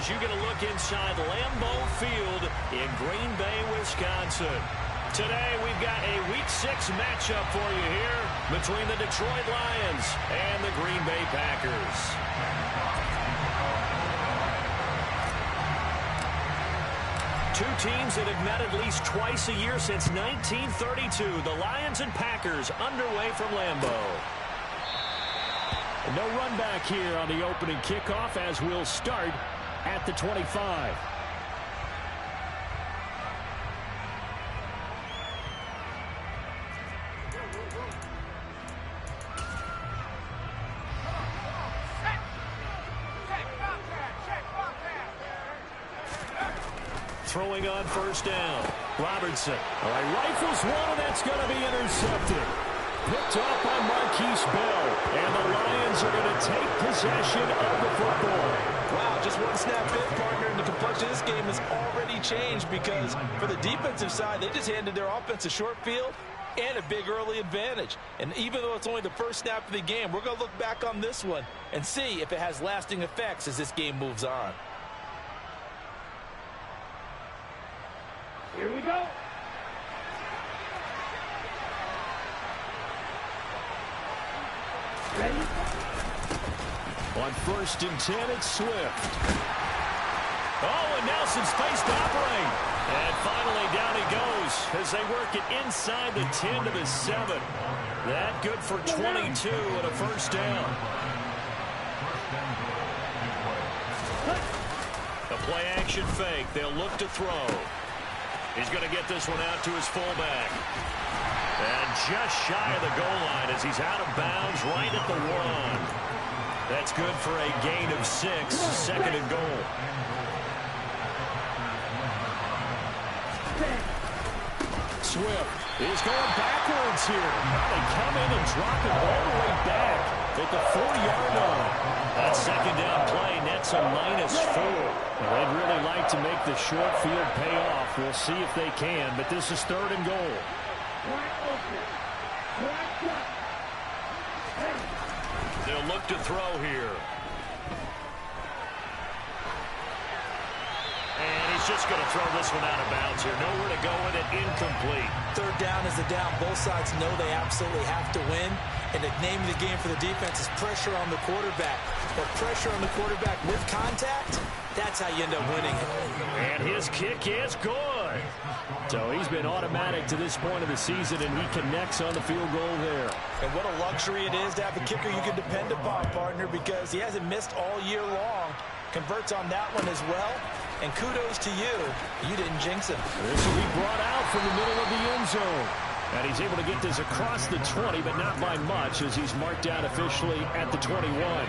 as you get a look inside Lambeau Field in Green Bay, Wisconsin. Today, we've got a Week 6 matchup for you here between the Detroit Lions and the Green Bay Packers. Two teams that have met at least twice a year since 1932. The Lions and Packers underway from Lambeau. No run back here on the opening kickoff as we'll start at the 25. Throwing on first down. Robertson. All right, rifles one, and that's going to be intercepted. Picked off by Marquise Bell. And the Lions are going to take possession of the football. Wow, just one snap in, partner, and the complexion of this game has already changed because for the defensive side, they just handed their offense a short field and a big early advantage. And even though it's only the first snap of the game, we're going to look back on this one and see if it has lasting effects as this game moves on. Here we go. Ready? On 1st and 10, it's Swift. Oh, and Nelson's face to operate. And finally down he goes as they work it inside the 10 to the 7. That good for 22 and a first down. A play action fake. They'll look to throw. He's going to get this one out to his fullback. And just shy of the goal line as he's out of bounds right at the 1. That's good for a gain of 6, 2nd and goal. Swift is going backwards here. They come in and drop it all the way back at the 4-yard line. That second down play nets a -4. Well, they'd really like to make the short field pay off. We'll see if they can, but this is 3rd and goal. They'll look to throw here. And he's just going to throw this one out of bounds here. Nowhere to go with it. Incomplete. 3rd down is the down. Both sides know they absolutely have to win. And the name of the game for the defense is pressure on the quarterback. But pressure on the quarterback with contact, that's how you end up winning it. And his kick is good. So he's been automatic to this point of the season, and he connects on the field goal there. And what a luxury it is to have a kicker you can depend upon, partner, because he hasn't missed all year long. Converts on that one as well. And kudos to you. You didn't jinx him. This will be brought out from the middle of the end zone. And he's able to get this across the 20, but not by much as he's marked down officially at the 21.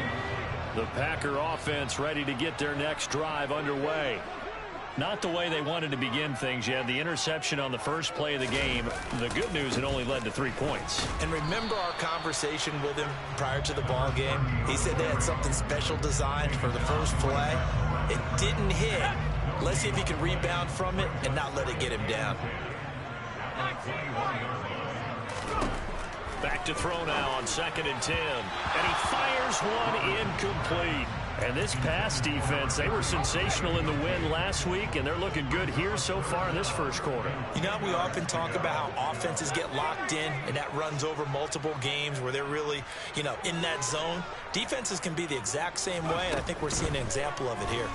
The Packer offense ready to get their next drive underway. Not the way they wanted to begin things. You had the interception on the first play of the game. The good news, it only led to 3 points. And remember our conversation with him prior to the ball game? He said they had something special designed for the first play. It didn't hit. Let's see if he can rebound from it and not let it get him down. Back to throw now on 2nd and 10. And he fires one incomplete. And this pass defense, they were sensational in the win last week, and they're looking good here so far in this first quarter. You know, we often talk about how offenses get locked in, and that runs over multiple games where they're really, you know, in that zone. Defenses can be the exact same way, and I think we're seeing an example of it here.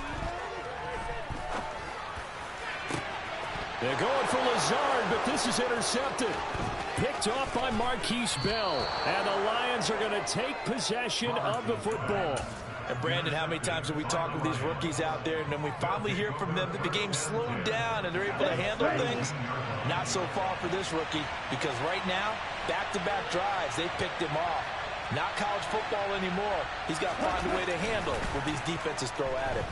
They're going for Lazard, but this is intercepted. Picked off by Marquise Bell. And the Lions are going to take possession of the football. And Brandon, how many times have we talked with these rookies out there, and then we finally hear from them that the game slowed down and they're able to handle things? Not so far for this rookie, because right now, back-to-back drives, they picked him off. Not college football anymore. He's got to find a way to handle what these defenses throw at him.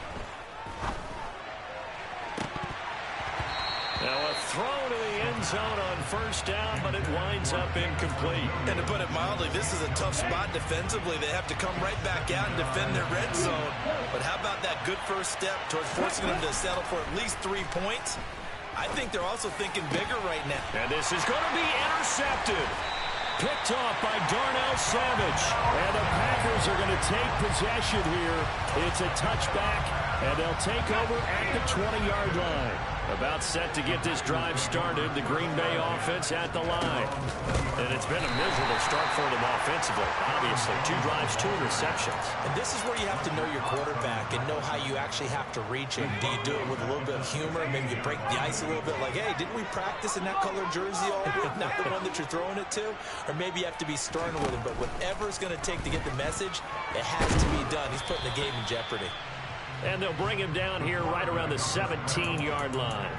Now a throw to the end zone on first down, but it winds up incomplete. And to put it mildly, this is a tough spot defensively. They have to come right back out and defend their red zone. But how about that good first step towards forcing them to settle for at least 3 points? I think they're also thinking bigger right now. And this is going to be intercepted. Picked off by Darnell Savage. And the Packers are going to take possession here. It's a touchback And they'll take over at the 20-yard line. About set to get this drive started. The Green Bay offense at the line. And it's been a miserable start for them offensively. Obviously, 2 drives, 2 interceptions. And this is where you have to know your quarterback and know how you actually have to reach him. Do you do it with a little bit of humor? Maybe you break the ice a little bit like, hey, didn't we practice in that colored jersey all week? Not the one that you're throwing it to? Or maybe you have to be stern with him. But whatever it's going to take to get the message, it has to be done. He's putting the game in jeopardy. And they'll bring him down here right around the 17-yard line.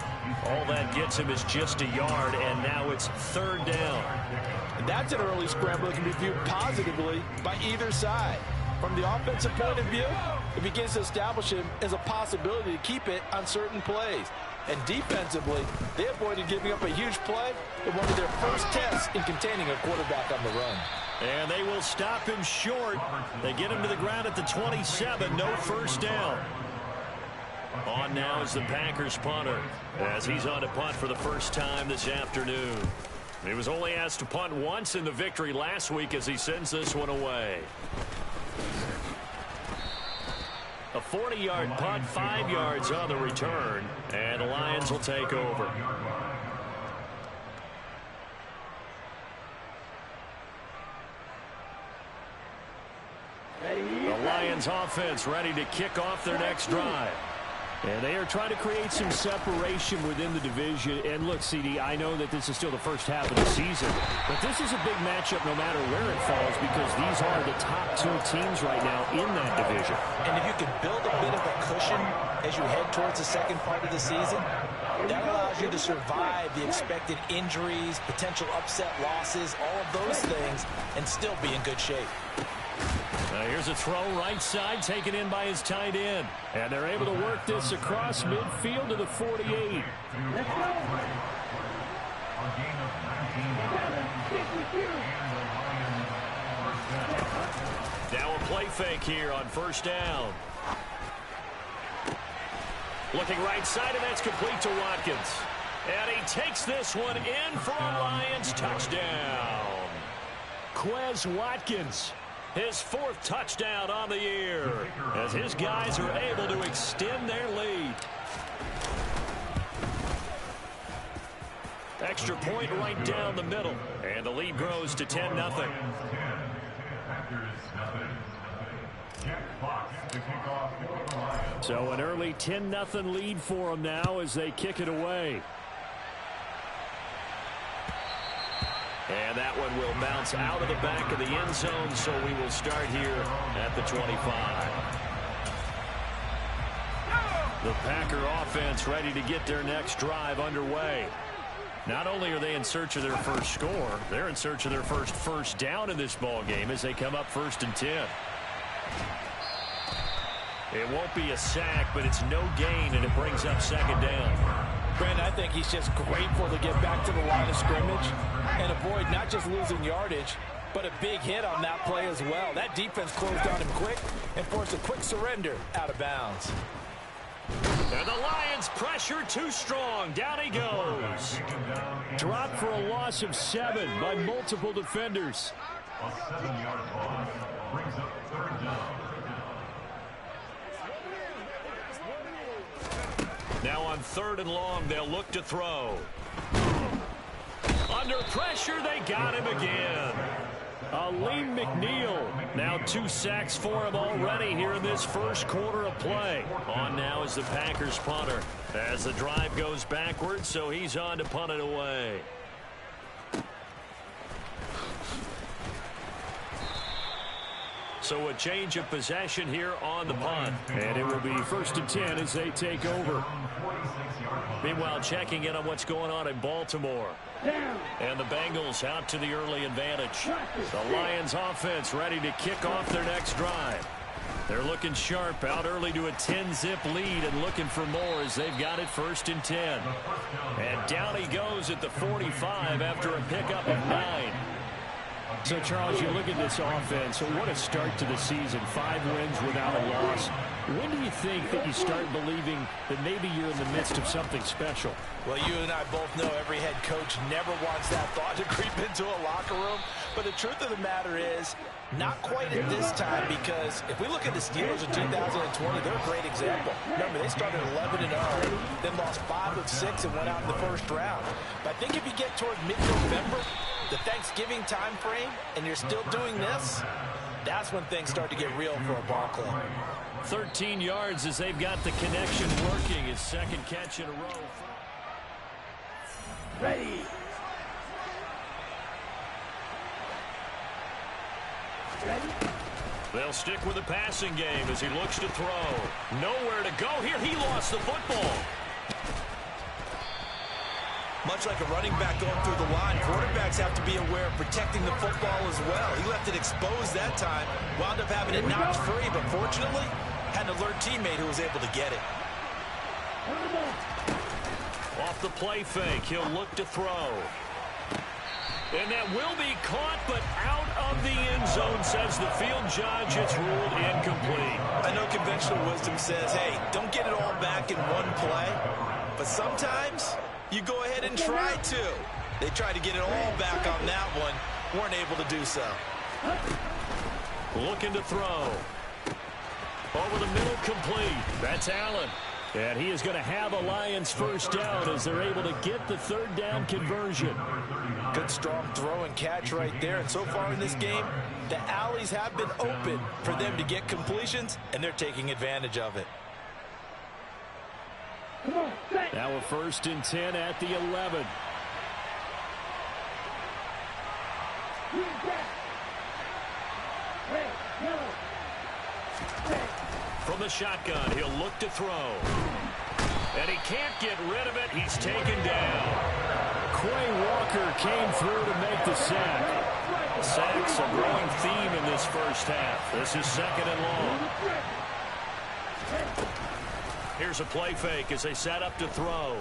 All that gets him is just a yard, and now it's 3rd down. And that's an early scramble that can be viewed positively by either side. From the offensive point of view, it begins to establish him as a possibility to keep it on certain plays. And defensively, they avoided giving up a huge play in one of their first tests in containing a quarterback on the run. And they will stop him short. They get him to the ground at the 27. No first down. On now is the Packers punter, as he's on to punt for the first time this afternoon. He was only asked to punt once in the victory last week as he sends this one away. A 40-yard punt, 5 yards on the return, and the Lions will take over. The Lions offense ready to kick off their next drive. And they are trying to create some separation within the division. And look, CD, I know that this is still the first half of the season, but this is a big matchup no matter where it falls because these are the top 2 teams right now in that division. And if you can build a bit of a cushion as you head towards the second part of the season, that allows you to survive the expected injuries, potential upset losses, all of those things, and still be in good shape. Here's a throw right side taken in by his tight end. And they're able to work this across midfield to the 48. Now a play fake here on first down. Looking right side, and that's complete to Watkins. And he takes this one in for a Lions touchdown. Quez Watkins. His 4th touchdown on the year as his guys are able to extend their lead. Extra point right down the middle, and the lead grows to 10-0. So an early 10-0 lead for them now as they kick it away. And that one will bounce out of the back of the end zone, so we will start here at the 25. The Packer offense ready to get their next drive underway. Not only are they in search of their first score, they're in search of their first down in this ball game as they come up 1st and 10. It won't be a sack, but it's no gain, and it brings up 2nd down. Brandon, I think he's just grateful to get back to the line of scrimmage and avoid not just losing yardage, but a big hit on that play as well. That defense closed on him quick and forced a quick surrender out of bounds. And the Lions pressure too strong. Down he goes. Dropped for a loss of 7 by multiple defenders. A 7-yard loss brings up 3rd down. Now on 3rd and long, they'll look to throw. Under pressure, they got him again. Aleem McNeil. Now 2 sacks for him already here in this first quarter of play. On now is the Packers punter as the drive goes backwards, so he's on to punt it away. So a change of possession here on the punt. And it will be 1st and 10 as they take over. Meanwhile, checking in on what's going on in Baltimore. And the Bengals out to the early advantage. The Lions offense ready to kick off their next drive. They're looking sharp, out early to a 10-zip lead and looking for more as they've got it 1st and 10. And down he goes at the 45 after a pickup of 9. So, Charles, you look at this offense, what a start to the season. 5 wins without a loss. When do you think that you start believing that maybe you're in the midst of something special? Well, you and I both know every head coach never wants that thought to creep into a locker room. But the truth of the matter is, not quite at this time, because if we look at the Steelers in 2020, they're a great example. Remember, they started 11-0, then lost 5 of 6 and went out in the first round. But I think if you get toward mid-November, the Thanksgiving time frame, and you're still doing this, that's when things start to get real for a ball club. 13 yards as they've got the connection working. His second catch in a row. Ready. They'll stick with the passing game as he looks to throw. Nowhere to go here. He lost the football. Much like a running back going through the line, quarterbacks have to be aware of protecting the football as well. He left it exposed that time, wound up having it knocked free, but fortunately, had an alert teammate who was able to get it. Off the play fake, he'll look to throw. And that will be caught, but out of the end zone, says the field judge. It's ruled incomplete. I know conventional wisdom says, hey, don't get it all back in one play, but sometimes you go ahead and try to. They tried to get it all back on that one, weren't able to do so. Looking to throw. Over the middle, complete. That's Allen. And he is going to have a Lions first down as they're able to get the third down conversion. Good strong throw and catch right there. And so far in this game, the alleys have been open for them to get completions, and they're taking advantage of it. Now a 1st and 10 at the 11. From the shotgun, he'll look to throw. And he can't get rid of it. He's taken down. Quay Walker came through to make the sack. Sacks a growing theme in this first half. This is 2nd and long. Here's a play fake as they set up to throw.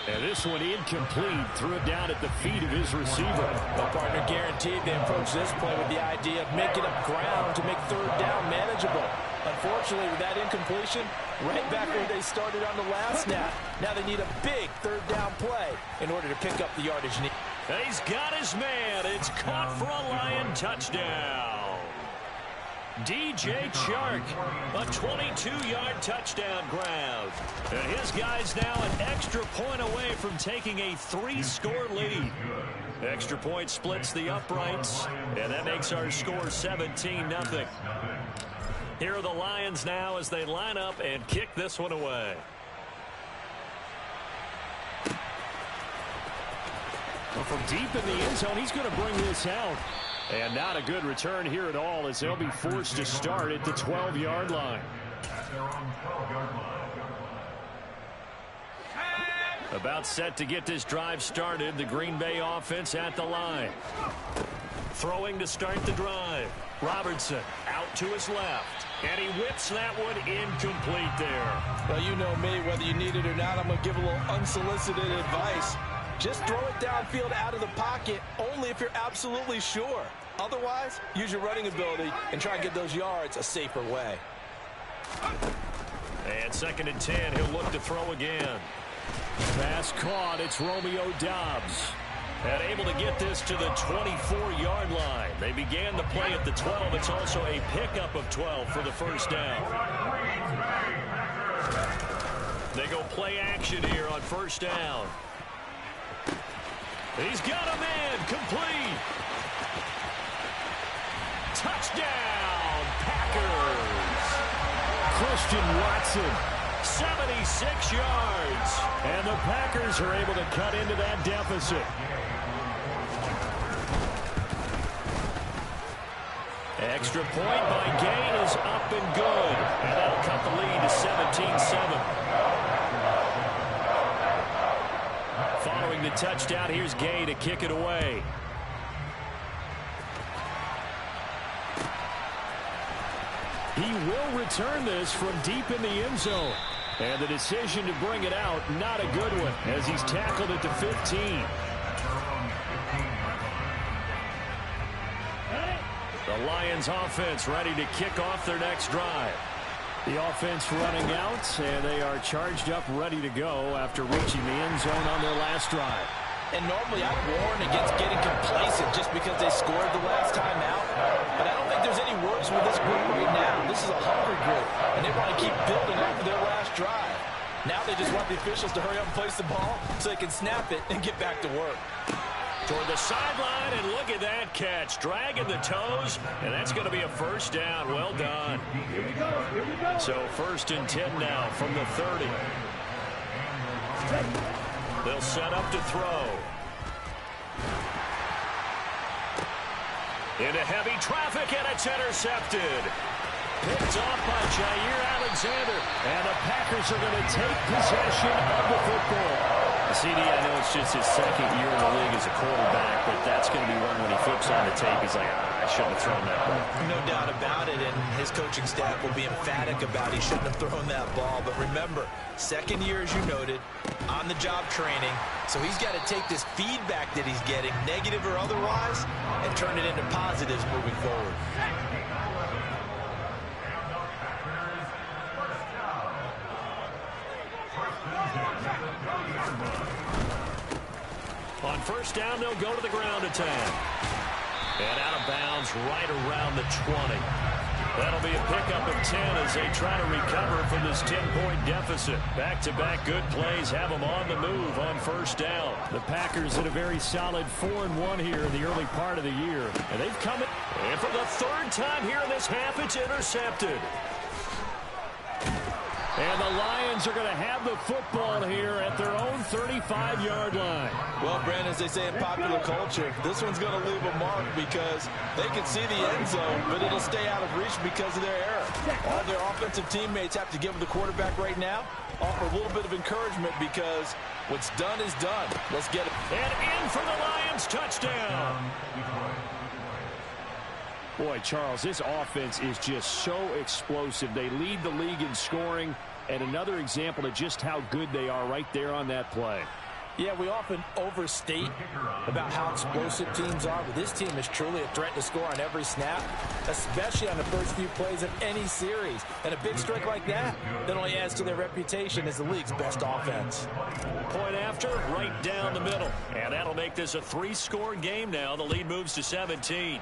And this one incomplete. Threw it down at the feet of his receiver. The partner guaranteed they approach this play with the idea of making up ground to make third down manageable. Unfortunately, with that incompletion, right back where they started on the last snap. Now they need a big third down play in order to pick up the yardage need. And he's got his man. It's caught for a Lion touchdown. DJ Chark, a 22-yard touchdown grab. And his guy's now an extra point away from taking a 3-score lead. Extra point splits the uprights, and that makes our score 17-0. Here are the Lions now as they line up and kick this one away. Well, from deep in the end zone, he's going to bring this out. And not a good return here at all as they'll be forced to start at the 12-yard line. About set to get this drive started. The Green Bay offense at the line. Throwing to start the drive. Robertson out to his left. And he whips that one incomplete there. Well, you know me, whether you need it or not, I'm going to give a little unsolicited advice. Just throw it downfield out of the pocket only if you're absolutely sure. Otherwise, use your running ability and try and get those yards a safer way. And 2nd and 10, he'll look to throw again. Pass caught. It's Romeo Doubs. And able to get this to the 24-yard line. They began the play at the 12. It's also a pickup of 12 for the first down. They go play action here on first down. He's got a man, complete. Touchdown, Packers. Christian Watson, 76 yards. And the Packers are able to cut into that deficit. Extra point by Gain is up and good. And that'll cut the lead to 17-7. Following the touchdown, here's Gay to kick it away. He will return this from deep in the end zone. And the decision to bring it out, not a good one, as he's tackled at the 15. Lions offense ready to kick off their next drive. The offense running out, and they are charged up, ready to go after reaching the end zone on their last drive. And normally I warn against getting complacent just because they scored the last time out. But I don't think there's any worries with this group right now. This is a hungry group, and they want to keep building off of their last drive. Now they just want the officials to hurry up and place the ball so they can snap it and get back to work. Toward the sideline, and look at that catch. Dragging the toes, and that's going to be a first down. Well done. So 1st and 10 now from the 30. They'll set up to throw. Into heavy traffic, and it's intercepted. Picked off by Jair Alexander, and the Packers are going to take possession of the football. CD, I know it's just his 2nd year in the league as a quarterback, but that's going to be one when he flips on the tape. He's like, I shouldn't have thrown that ball. No doubt about it, and his coaching staff will be emphatic about he shouldn't have thrown that ball. But remember, 2nd year, as you noted, on-the-job training. So he's got to take this feedback that he's getting, negative or otherwise, and turn it into positives moving forward. On 1st down, they'll go to the ground attack. And out of bounds right around the 20. That'll be a pickup of 10 as they try to recover from this 10-point deficit. Back-to-back good plays have them on the move on 1st down. The Packers at a very solid 4-1 here in the early part of the year. And they've come in. And for the 3rd time here in this half, it's intercepted. And the Lions are going to have the football here at their own 35-yard line. Well, Brandon, as they say in popular culture, this one's going to leave a mark because they can see the end zone, but it'll stay out of reach because of their error. All their offensive teammates have to give the quarterback right now, offer a little bit of encouragement because what's done is done. Let's get it. And in for the Lions, touchdown. Boy, Charles, this offense is just so explosive. They lead the league in scoring, and another example of just how good they are right there on that play. Yeah, we often overstate about how explosive teams are, but this team is truly a threat to score on every snap, especially on the first few plays of any series. And a big streak like that only adds to their reputation as the league's best offense. Point after, right down the middle. And that'll make this a 3-score game now. The lead moves to 17.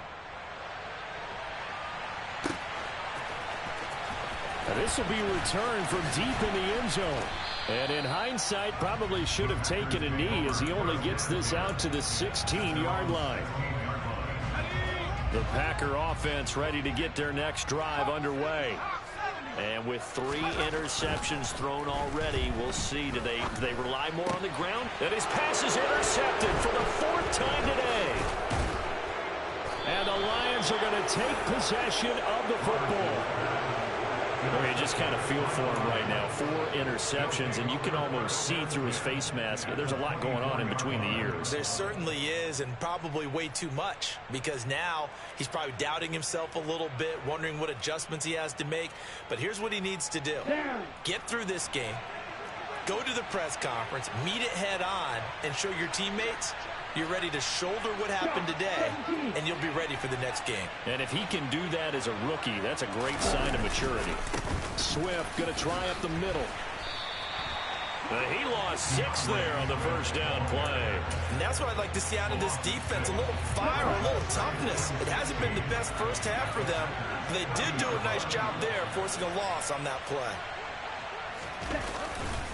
This will be returned from deep in the end zone. And in hindsight, probably should have taken a knee as he only gets this out to the 16-yard line. The Packer offense ready to get their next drive underway. And with 3 interceptions thrown already, we'll see. Do they rely more on the ground? And his pass is intercepted for the 4th time today. And the Lions are going to take possession of the football. You just kind of feel for him right now. 4 interceptions, and you can almost see through his face mask. There's a lot going on in between the ears. There certainly is, and probably way too much, because now he's probably doubting himself a little bit, wondering what adjustments he has to make. But here's what he needs to do. Get through this game, go to the press conference, meet it head on, and show your teammates you're ready to shoulder what happened today, and you'll be ready for the next game. And if he can do that as a rookie, that's a great sign of maturity. Swift going to try up the middle. He lost 6 there on the 1st down play. And that's what I'd like to see out of this defense, a little fire, a little toughness. It hasn't been the best first half for them, but they did do a nice job there forcing a loss on that play.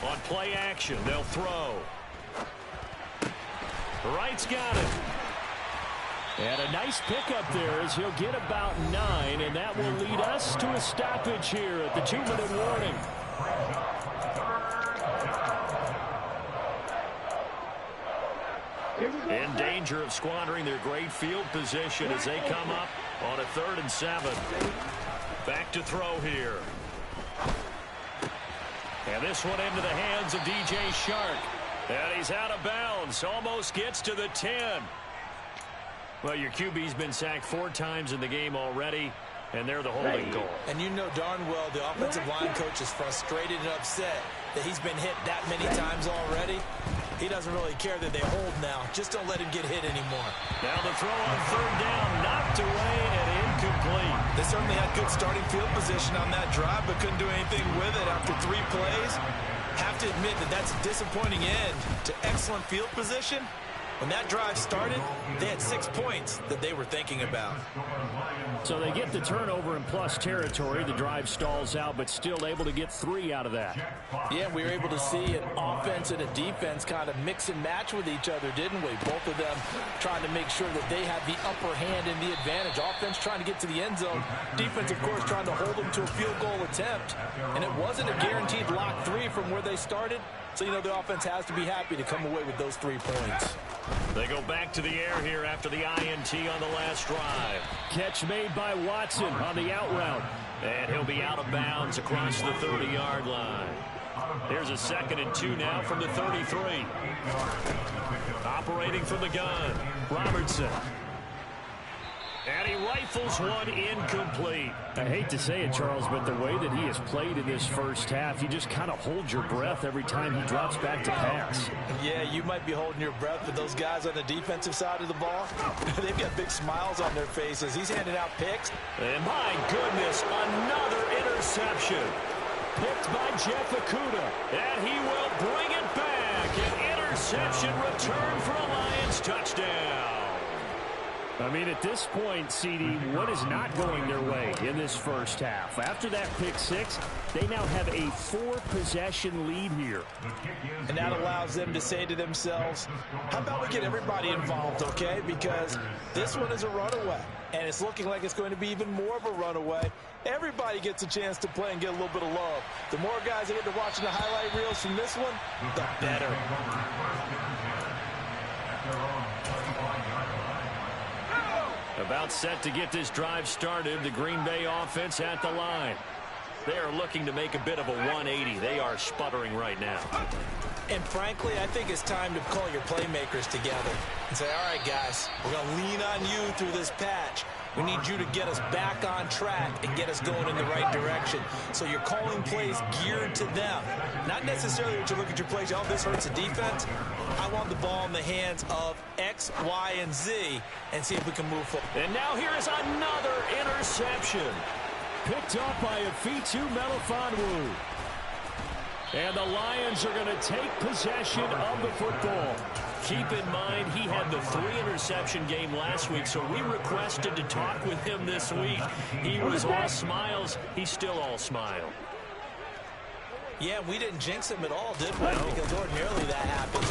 On play action, they'll throw. Wright's got it. And a nice pickup there as he'll get about 9, and that will lead us to a stoppage here at the 2-minute warning. In danger of squandering their great field position as they come up on a 3rd and 7. Back to throw here. And this one into the hands of DJ Shark. And he's out of bounds. Almost gets to the 10. Well, your QB's been sacked 4 times in the game already, and they're the holding goal. And you know darn well the offensive line coach is frustrated and upset that he's been hit that many times already. He doesn't really care that they hold now. Just don't let him get hit anymore. Now the throw on 3rd down, knocked away and incomplete. They certainly had good starting field position on that drive, but couldn't do anything with it after 3 plays. Have to admit that that's a disappointing end to excellent field position. When that drive started, they had 6 points that they were thinking about. So they get the turnover in plus territory. The drive stalls out, but still able to get 3 out of that. Yeah, we were able to see an offense and a defense kind of mix and match with each other, didn't we? Both of them trying to make sure that they have the upper hand and the advantage. Offense trying to get to the end zone. Defense, of course, trying to hold them to a field goal attempt. And it wasn't a guaranteed lock 3 from where they started. So, you know, the offense has to be happy to come away with those 3 points. They go back to the air here after the INT on the last drive. Catch made by Watson on the out route. And he'll be out of bounds across the 30-yard line. Here's a 2nd and 2 now from the 33. Operating from the gun, Robertson. And he rifles one incomplete. I hate to say it, Charles, but the way that he has played in this first half, you just kind of hold your breath every time he drops back to pass. Yeah, you might be holding your breath, but those guys on the defensive side of the ball, they've got big smiles on their faces. He's handing out picks. And my goodness, another interception. Picked by Jeff Okudah. And he will bring it back. An interception return for a Lions touchdown. I mean, at this point, CD, what is not going their way in this first half? After that pick 6, they now have a 4-possession lead here. And that allows them to say to themselves, how about we get everybody involved, okay? Because this one is a runaway, and it's looking like it's going to be even more of a runaway. Everybody gets a chance to play and get a little bit of love. The more guys that get to watching the highlight reels from this one, the better. About set to get this drive started, the Green Bay offense at the line. They are looking to make a bit of a 180. They are sputtering right now. And frankly, I think it's time to call your playmakers together and say, all right, guys, we're going to lean on you through this patch. We need you to get us back on track and get us going in the right direction. So you're calling plays geared to them. Not necessarily that you look at your plays, oh, this hurts the defense. I want the ball in the hands of X, Y, and Z and see if we can move forward. And now here is another interception. Picked up by Afitu Melifonwu. And the Lions are going to take possession of the football. Keep in mind, he had the 3-interception game last week, so we requested to talk with him this week. He was all smiles. He's still all smile. Yeah, we didn't jinx him at all, did we? No. Because ordinarily that happens.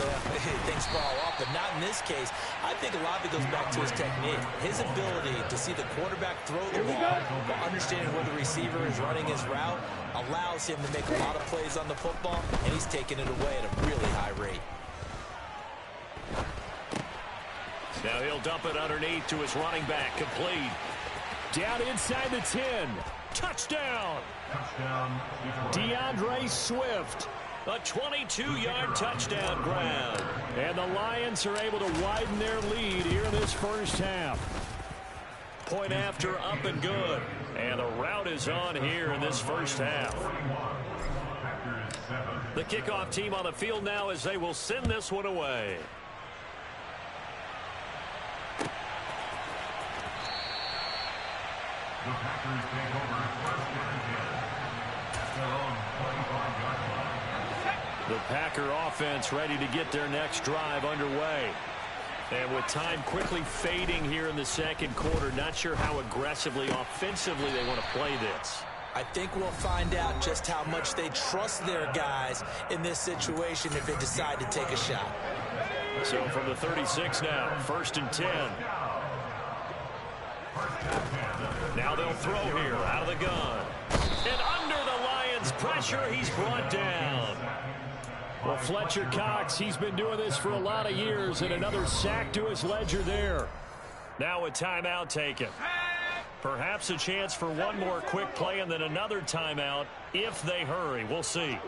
Things fall off, but not in this case. I think a lot of it goes back to his technique. His ability to see the quarterback throw the ball while understanding where the receiver is running his route allows him to make a lot of plays on the football, and he's taking it away at a really high rate. Now he'll dump it underneath to his running back, complete. Down inside the 10. Touchdown. DeAndre Swift. A 22-yard touchdown grab. And the Lions are able to widen their lead here in this first half. Point after, up and good. And the route is on here in this first half. The kickoff team on the field now as they will send this one away. The Packers take over first and 10. Their own 25-yard line. The Packer offense ready to get their next drive underway. And with time quickly fading here in the second quarter, not sure how aggressively, offensively they want to play this. I think we'll find out just how much they trust their guys in this situation if they decide to take a shot. So from the 36 now, 1st and 10. Now they'll throw here out of the gun. And under the Lions' pressure, he's brought down. Well, Fletcher Cox, he's been doing this for a lot of years, and another sack to his ledger there. Now a timeout taken. Perhaps a chance for one more quick play and then another timeout if they hurry. We'll see.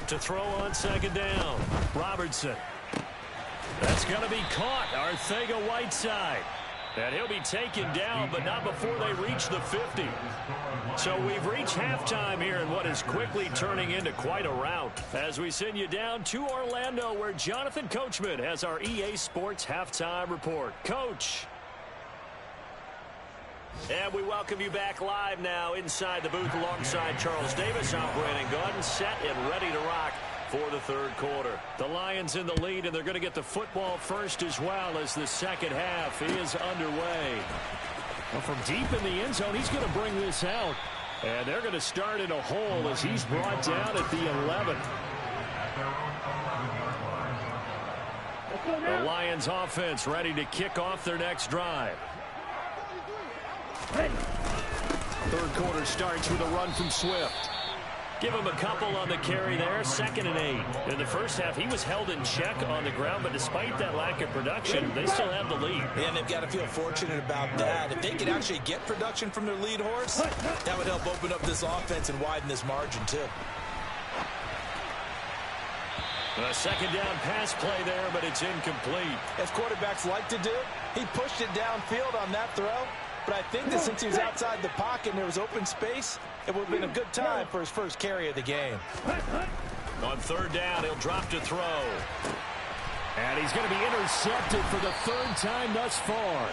To throw on 2nd down, Robertson. That's going to be caught. Arcega-Whiteside. And he'll be taken down, but not before they reach the 50. So we've reached halftime here in what is quickly turning into quite a rout. As we send you down to Orlando, where Jonathan Coachman has our EA Sports Halftime Report. Coach. And we welcome you back live now inside the booth alongside Charles Davis. I'm Brandon Gaudin, set and ready to rock for the third quarter. The Lions in the lead, and they're going to get the football first as well as the second half is underway. Well, from deep in the end zone, he's going to bring this out. And they're going to start in a hole as he's brought down at the 11. The Lions offense ready to kick off their next drive. Third quarter starts with a run from Swift. Give him a couple on the carry there, 2nd and 8. In the first half, he was held in check on the ground, but despite that lack of production, they still have the lead. And they've got to feel fortunate about that. If they could actually get production from their lead horse, that would help open up this offense and widen this margin, too. A second down pass play there, but it's incomplete. As quarterbacks like to do, he pushed it downfield on that throw. But I think that since he was outside the pocket and there was open space, it would have been a good time for his first carry of the game. On third down, he'll drop to throw. And he's going to be intercepted for the third time thus far.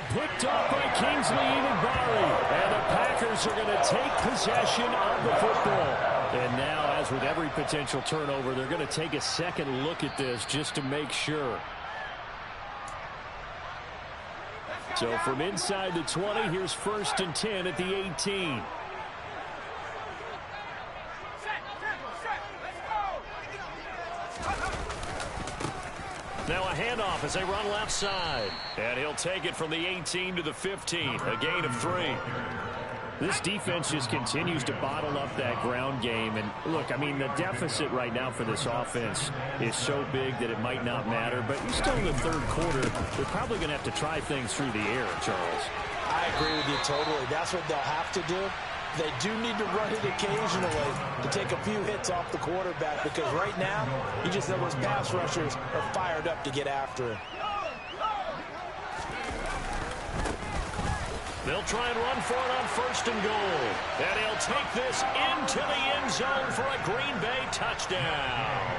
Picked off by Kingsley Enagbari. And the Packers are going to take possession of the football. And now, as with every potential turnover, they're going to take a second look at this just to make sure. So from inside the 20, here's 1st and 10 at the 18. Now a handoff as they run left side. And he'll take it from the 18 to the 15. A gain of 3. This defense just continues to bottle up that ground game. And look, I mean, the deficit right now for this offense is so big that it might not matter. But you're still in the third quarter. They're probably going to have to try things through the air, Charles. I agree with you totally. That's what they'll have to do. They do need to run it occasionally to take a few hits off the quarterback, because right now, you just know those pass rushers are fired up to get after him. They'll try and run for it on 1st and goal. And he'll take this into the end zone for a Green Bay touchdown.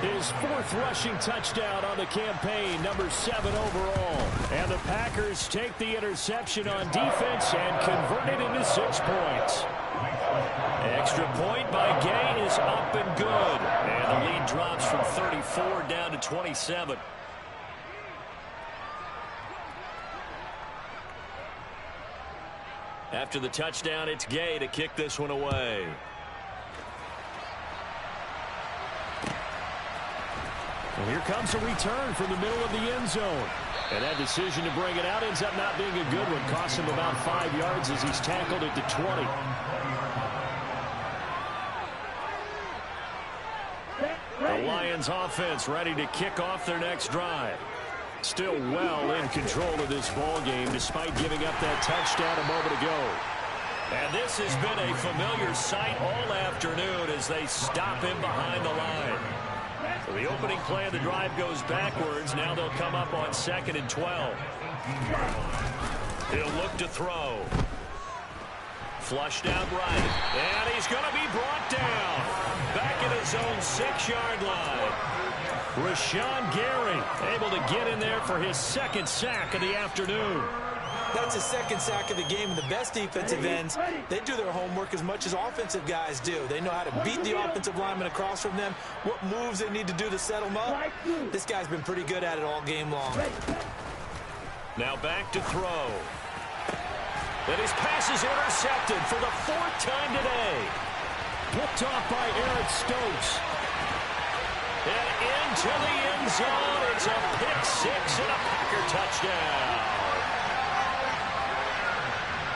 His 4th rushing touchdown on the campaign, number 7 overall. And the Packers take the interception on defense and convert it into 6 points. Extra point by Gay is up and good. And the lead drops from 34 down to 27. After the touchdown, it's Gay to kick this one away. Well, here comes a return from the middle of the end zone. And that decision to bring it out ends up not being a good one. Costs him about 5 yards as he's tackled at the 20. The Lions offense ready to kick off their next drive. Still well in control of this ball game despite giving up that touchdown a moment ago. And this has been a familiar sight all afternoon as they stop him behind the line. So the opening play of the drive goes backwards. Now they'll come up on 2nd and 12. He'll look to throw. Flushed out right. And he's going to be brought down. Back at his own 6-yard line. Rashawn Gary able to get in there for his 2nd sack of the afternoon. That's his 2nd sack of the game. And the best defensive ends, they do their homework as much as offensive guys do. They know how to beat the offensive lineman across from them, what moves they need to do to settle them up. This guy's been pretty good at it all game long. Now back to throw. And his pass is intercepted for the 4th time today. Picked off by Eric Stokes. And into the end zone. It's a pick-6 and a Packer touchdown.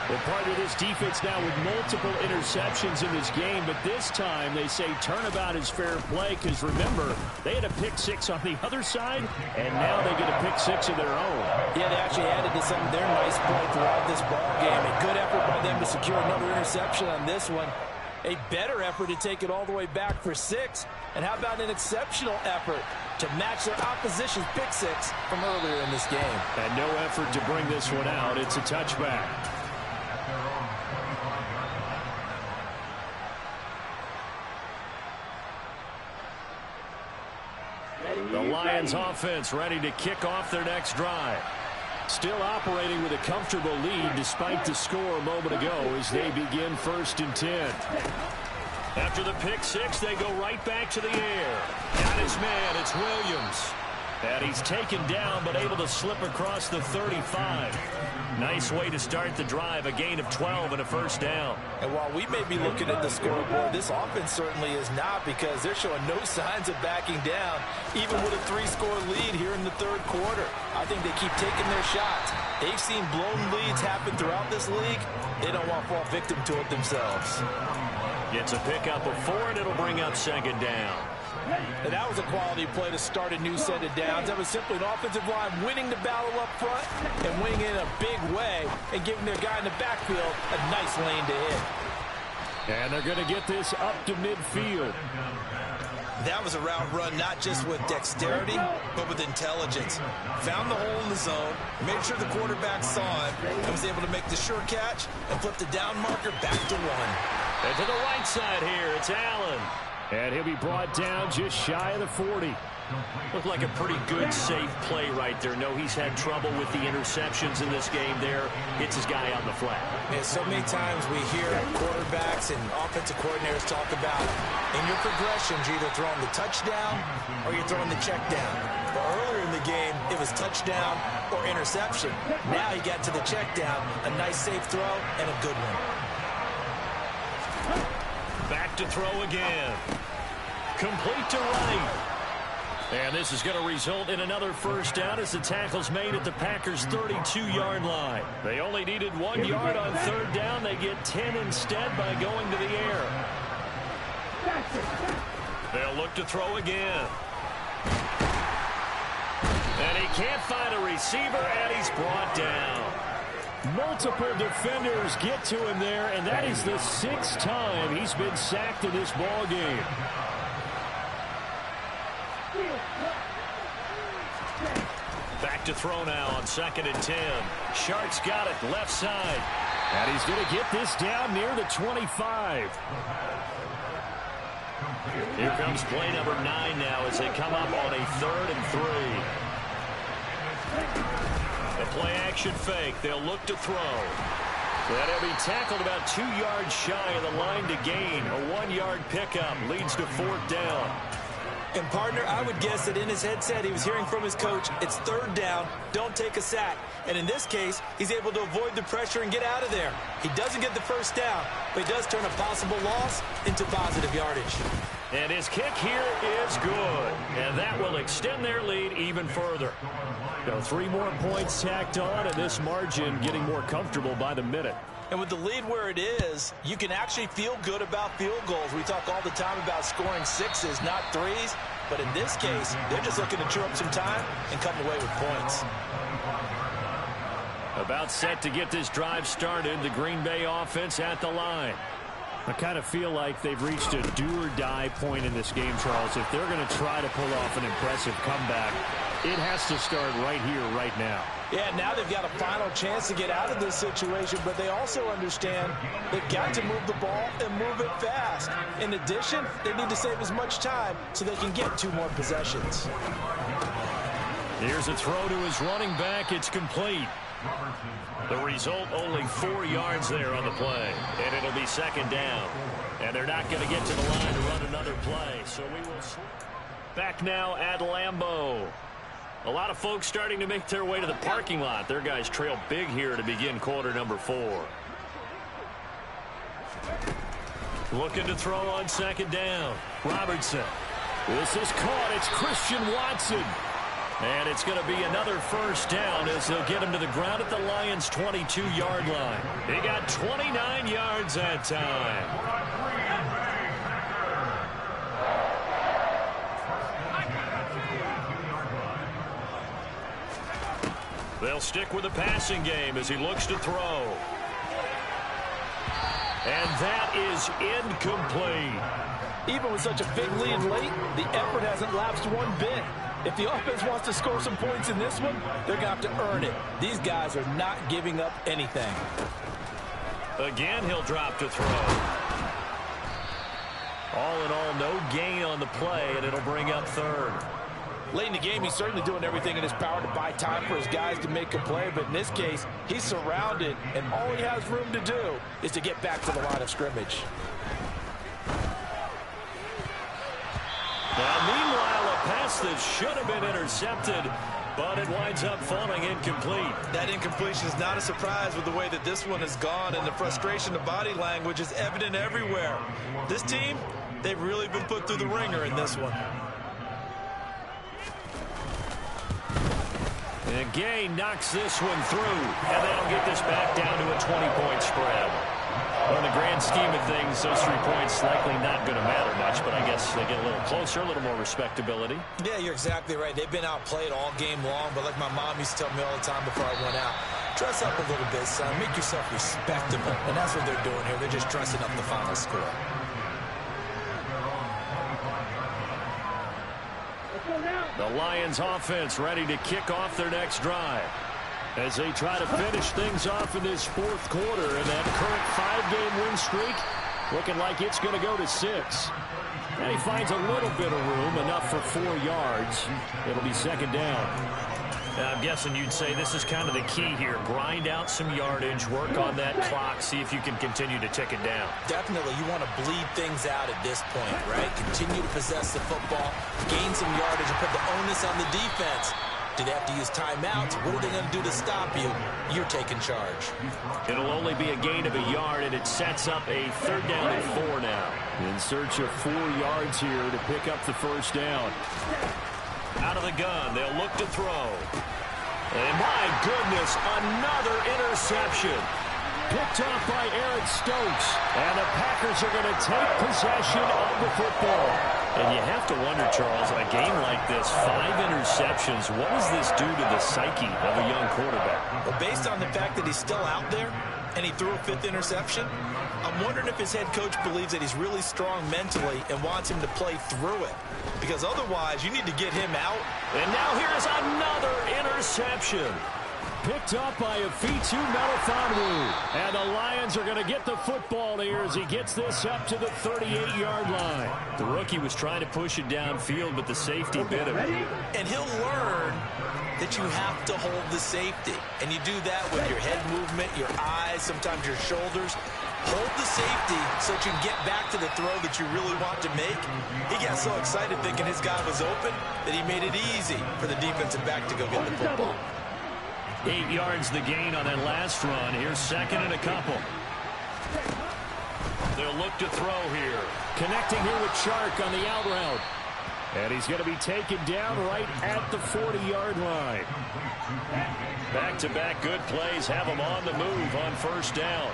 Well, part of this defense now with multiple interceptions in this game, but this time they say turnabout is fair play because, remember, they had a pick-6 on the other side, and now they get a pick-6 of their own. Yeah, they actually added to some of their nice play throughout this ball game. A good effort by them to secure another interception on this one. A better effort to take it all the way back for 6. And how about an exceptional effort to match their opposition's pick-6 from earlier in this game. And no effort to bring this one out. It's a touchback. The Lions offense ready to kick off their next drive. Still operating with a comfortable lead despite the score a moment ago as they begin 1st and 10. After the pick six, they go right back to the air. Got his man, it's Williams. And he's taken down but able to slip across the 35. Nice way to start the drive, a gain of 12 and a first down. And while we may be looking at the scoreboard, this offense certainly is not, because they're showing no signs of backing down, even with a 3-score lead here in the 3rd quarter. I think they keep taking their shots. They've seen blown leads happen throughout this league. They don't want to fall victim to it themselves. Gets a pickup of 4, and it'll bring up 2nd down. And that was a quality play to start a new set of downs. That was simply an offensive line winning the battle up front and winning in a big way and giving their guy in the backfield a nice lane to hit. And they're going to get this up to midfield. That was a route run not just with dexterity, but with intelligence. Found the hole in the zone, made sure the quarterback saw it, and was able to make the sure catch and flip the down marker back to 1. And to the right side here, it's Allen. And he'll be brought down just shy of the 40. Looked like a pretty good, safe play right there. No, he's had trouble with the interceptions in this game there. Hits his guy on the flat. And so many times we hear quarterbacks and offensive coordinators talk about in your progressions, you're either throwing the touchdown or you're throwing the check down. But earlier in the game, it was touchdown or interception. Now he got to the check down, a nice safe throw, and a good one. Back to throw again. Complete to right. And this is going to result in another first down as the tackle's made at the Packers' 32-yard line. They only needed 1 yard on 3rd down. They get 10 instead by going to the air. They'll look to throw again. And he can't find a receiver, and he's brought down. Multiple defenders get to him there, and that is the 6th time he's been sacked in this ball game. Back to throw now on 2nd and 10. Shark's got it left side. And he's going to get this down near the 25. Here comes play number 9 now as they come up on a 3rd and 3. A play-action fake. They'll look to throw. And he'll be tackled about 2 yards shy of the line to gain. A 1-yard pickup leads to 4th down. And, partner, I would guess that in his headset he was hearing from his coach, it's 3rd down, don't take a sack. And in this case, he's able to avoid the pressure and get out of there. He doesn't get the first down, but he does turn a possible loss into positive yardage. And his kick here is good. And that will extend their lead even further. So 3 more points tacked on, and this margin getting more comfortable by the minute. And with the lead where it is, you can actually feel good about field goals. We talk all the time about scoring 6s, not 3s. But in this case, they're just looking to chew up some time and come away with points. About set to get this drive started, the Green Bay offense at the line. I kind of feel like they've reached a do-or-die point in this game, Charles. If they're going to try to pull off an impressive comeback, it has to start right here, right now. Yeah, now they've got a final chance to get out of this situation, but they also understand they've got to move the ball and move it fast. In addition, they need to save as much time so they can get 2 more possessions. Here's a throw to his running back. It's complete. The result, only 4 yards there on the play. And it'll be 2nd down. And they're not going to get to the line to run another play. So we will back now at Lambeau. A lot of folks starting to make their way to the parking lot. Their guys trail big here to begin quarter number 4. Looking to throw on 2nd down. Robertson. This is caught. It's Christian Watson. And it's going to be another first down as they'll get him to the ground at the Lions' 22-yard line. He got 29 yards that time. They'll stick with the passing game as he looks to throw. And that is incomplete. Even with such a big lead late, the effort hasn't lapsed one bit. If the offense wants to score some points in this one, they're going to have to earn it. These guys are not giving up anything. Again, he'll drop to throw. All in all, no gain on the play, and it'll bring up 3rd. Late in the game, he's certainly doing everything in his power to buy time for his guys to make a play. But in this case, he's surrounded, and all he has room to do is to get back to the line of scrimmage. Now, meanwhile, a pass that should have been intercepted, but it winds up falling incomplete. That incompletion is not a surprise with the way that this one has gone, and the frustration of body language is evident everywhere. This team, they've really been put through the ringer in this one. And Gay knocks this one through, and that'll get this back down to a 20-point spread. Well, in the grand scheme of things, those 3 points likely not going to matter much, but I guess they get a little closer, a little more respectability. Yeah, you're exactly right. They've been outplayed all game long, but like my mom used to tell me all the time before I went out, dress up a little bit, son. Make yourself respectable. And that's what they're doing here. They're just dressing up the final score. The Lions offense ready to kick off their next drive as they try to finish things off in this fourth quarter, and that current 5-game win streak looking like it's going to go to 6. And he finds a little bit of room, enough for 4 yards. It'll be second down. I'm guessing you'd say this is kind of the key here. Grind out some yardage, work on that clock, see if you can continue to tick it down. Definitely. You want to bleed things out at this point, right? Continue to possess the football, gain some yardage, and put the onus on the defense. Do they have to use timeouts? What are they going to do to stop you? You're taking charge. It'll only be a gain of a yard, and it sets up a 3rd down and 4 now. In search of 4 yards here to pick up the first down. Out of the gun, they'll look to throw. And my goodness, another interception. Picked off by Eric Stokes. And the Packers are going to take possession of the football. And you have to wonder, Charles, in a game like this, 5 interceptions, what does this do to the psyche of a young quarterback? Well, based on the fact that he's still out there and he threw a 5th interception, I'm wondering if his head coach believes that he's really strong mentally and wants him to play through it. Because otherwise, you need to get him out. And now here's another interception. Picked up by Afitu Melifonwu. And the Lions are going to get the football here as he gets this up to the 38-yard line. The rookie was trying to push it downfield, but the safety bit him. And he'll learn that you have to hold the safety. And you do that with your head movement, your eyes, sometimes your shoulders. Hold the safety so that you can get back to the throw that you really want to make. He got so excited thinking his guy was open that he made it easy for the defensive back to go get the football. 8 yards the gain on that last run. Here's 2nd and a couple. They'll look to throw here. Connecting here with Chark on the out route. And he's going to be taken down right at the 40-yard line. Back-to-back good plays have him on the move on first down.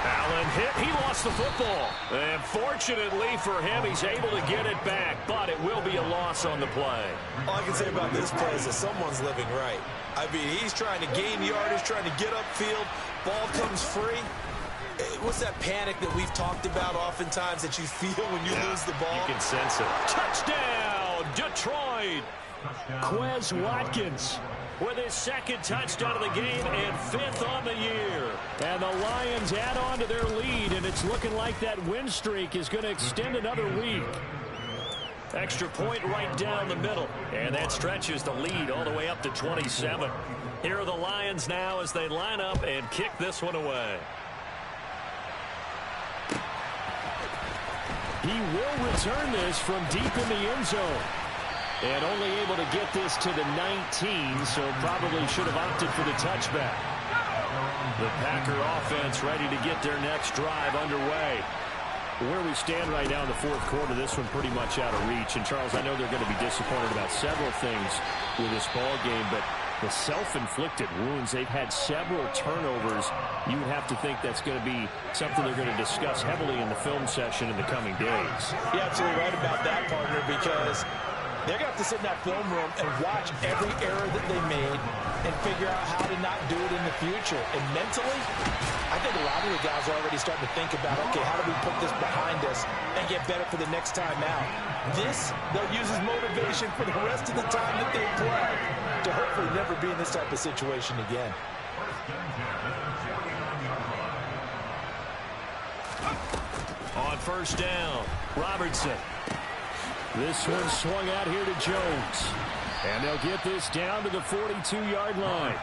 Allen hit. He lost the football. And fortunately for him, he's able to get it back, but it will be a loss on the play. All I can say about this play is that someone's living right. I mean, he's trying to gain yardage, trying to get upfield. Ball comes free. What's that panic that we've talked about oftentimes that you feel when you lose the ball? You can sense it. Touchdown, Detroit. Quez Watkins with his 2nd touchdown of the game and 5th on the year. And the Lions add on to their lead, and it's looking like that win streak is going to extend another week. Extra point right down the middle, and that stretches the lead all the way up to 27. Here are the Lions now as they line up and kick this one away. He will return this from deep in the end zone. And only able to get this to the 19, so probably should have opted for the touchback. The Packer offense ready to get their next drive underway. Where we stand right now in the fourth quarter, this one pretty much out of reach. And, Charles, I know they're going to be disappointed about several things with this ball game, but the self-inflicted wounds, they've had several turnovers. You would have to think that's going to be something they're going to discuss heavily in the film session in the coming days. You're absolutely right about that, partner, because they're going to have to sit in that film room and watch every error that they made and figure out how to not do it in the future. And mentally, I think a lot of the guys are already starting to think about, okay, how do we put this behind us and get better for the next time out? This, they'll use as motivation for the rest of the time that they play to hopefully never be in this type of situation again. On first down, Robertson. This one swung out here to Jones. And they'll get this down to the 42-yard line.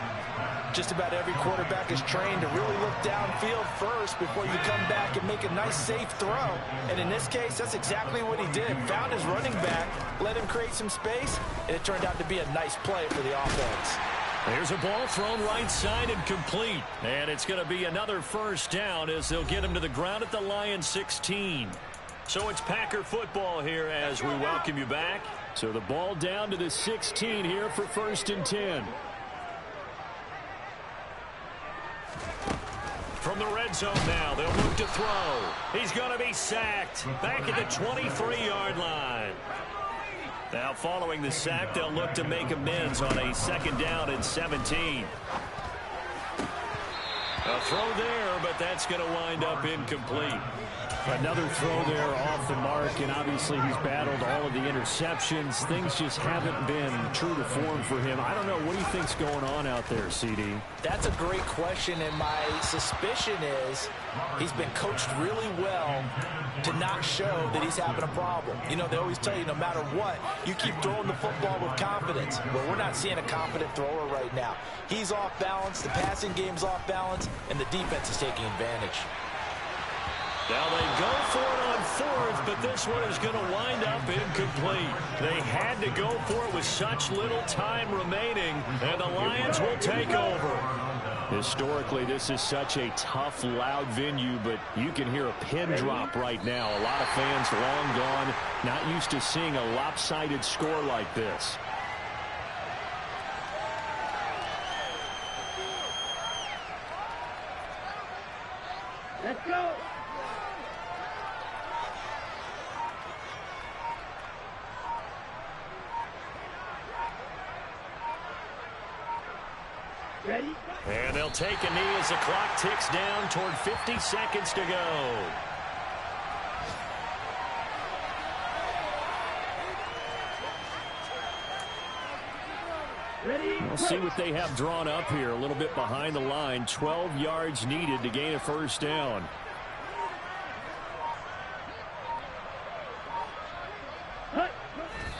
Just about every quarterback is trained to really look downfield first before you come back and make a nice, safe throw. And in this case, that's exactly what he did. Found his running back, let him create some space, and it turned out to be a nice play for the offense. There's a ball thrown right side and complete. And it's going to be another first down as they'll get him to the ground at the Lions 16. So it's Packer football here as we welcome you back. So the ball down to the 16 here for 1st and 10. From the red zone now, they'll look to throw. He's going to be sacked back at the 23-yard line. Now following the sack, they'll look to make amends on a 2nd down and 17. A throw there, but that's going to wind up incomplete. Another throw there off the mark, and obviously he's battled all of the interceptions. Things just haven't been true to form for him. I don't know. What do you think's going on out there, CD? That's a great question, and my suspicion is he's been coached really well to not show that he's having a problem. You know, they always tell you no matter what, you keep throwing the football with confidence. Well, we're not seeing a confident thrower right now. He's off balance, the passing game's off balance, and the defense is taking advantage. Now they go for it on 4th, but this one is going to wind up incomplete. They had to go for it with such little time remaining, and the Lions will take over. Historically, this is such a tough, loud venue, but you can hear a pin drop right now. A lot of fans long gone, not used to seeing a lopsided score like this. Let's go. Ready? And they'll take a knee as the clock ticks down toward 50 seconds to go. Ready? We'll see what they have drawn up here. A little bit behind the line. 12 yards needed to gain a 1st down.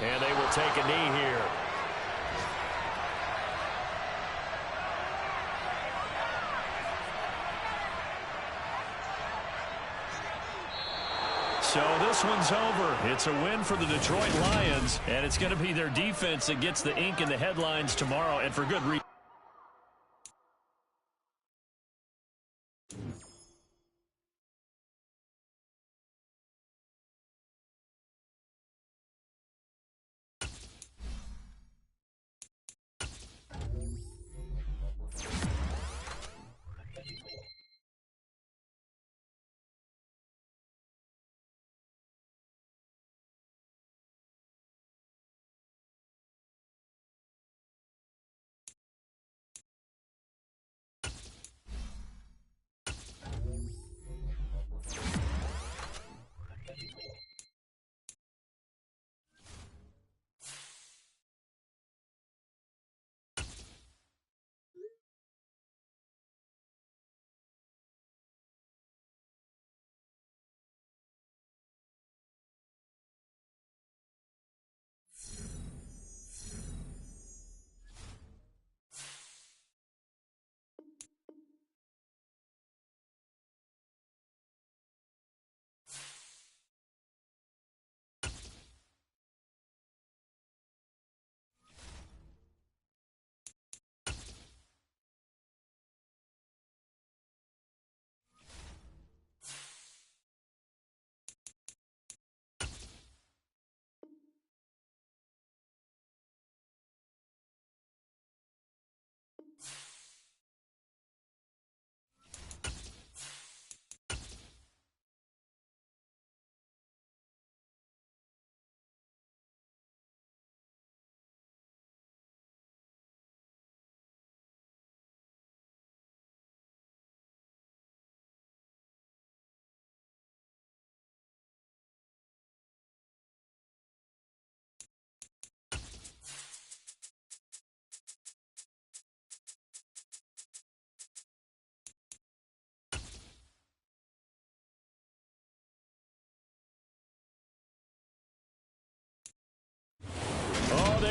And they will take a knee here. So this one's over. It's a win for the Detroit Lions, and it's going to be their defense that gets the ink in the headlines tomorrow, and for good reason.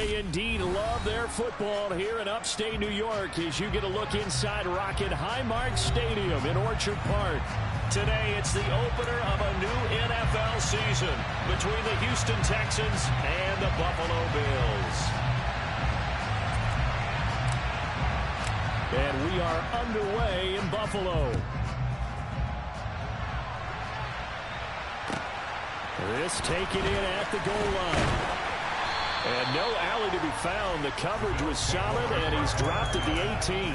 They indeed love their football here in upstate New York as you get a look inside Rocket Highmark Stadium in Orchard Park. Today, it's the opener of a new NFL season between the Houston Texans and the Buffalo Bills. And we are underway in Buffalo. This taken in at the goal line. And no alley to be found. The coverage was solid, and he's dropped at the 18.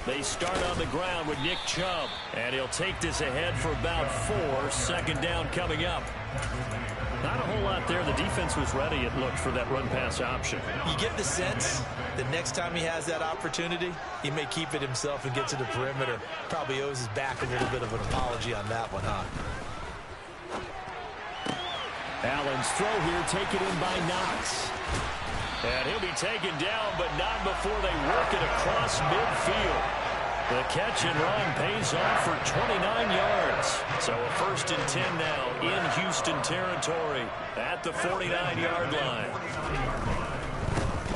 They start on the ground with Nick Chubb, and he'll take this ahead for about 4. Second down coming up. Not a whole lot there. The defense was ready, it looked, for that run-pass option. You get the sense that next time he has that opportunity, he may keep it himself and get to the perimeter. Probably owes his back a little bit of an apology on that one, huh? Allen's throw here taken in by Knox. And he'll be taken down, but not before they work it across midfield. The catch and run pays off for 29 yards. So a 1st and 10 now in Houston territory at the 49-yard line.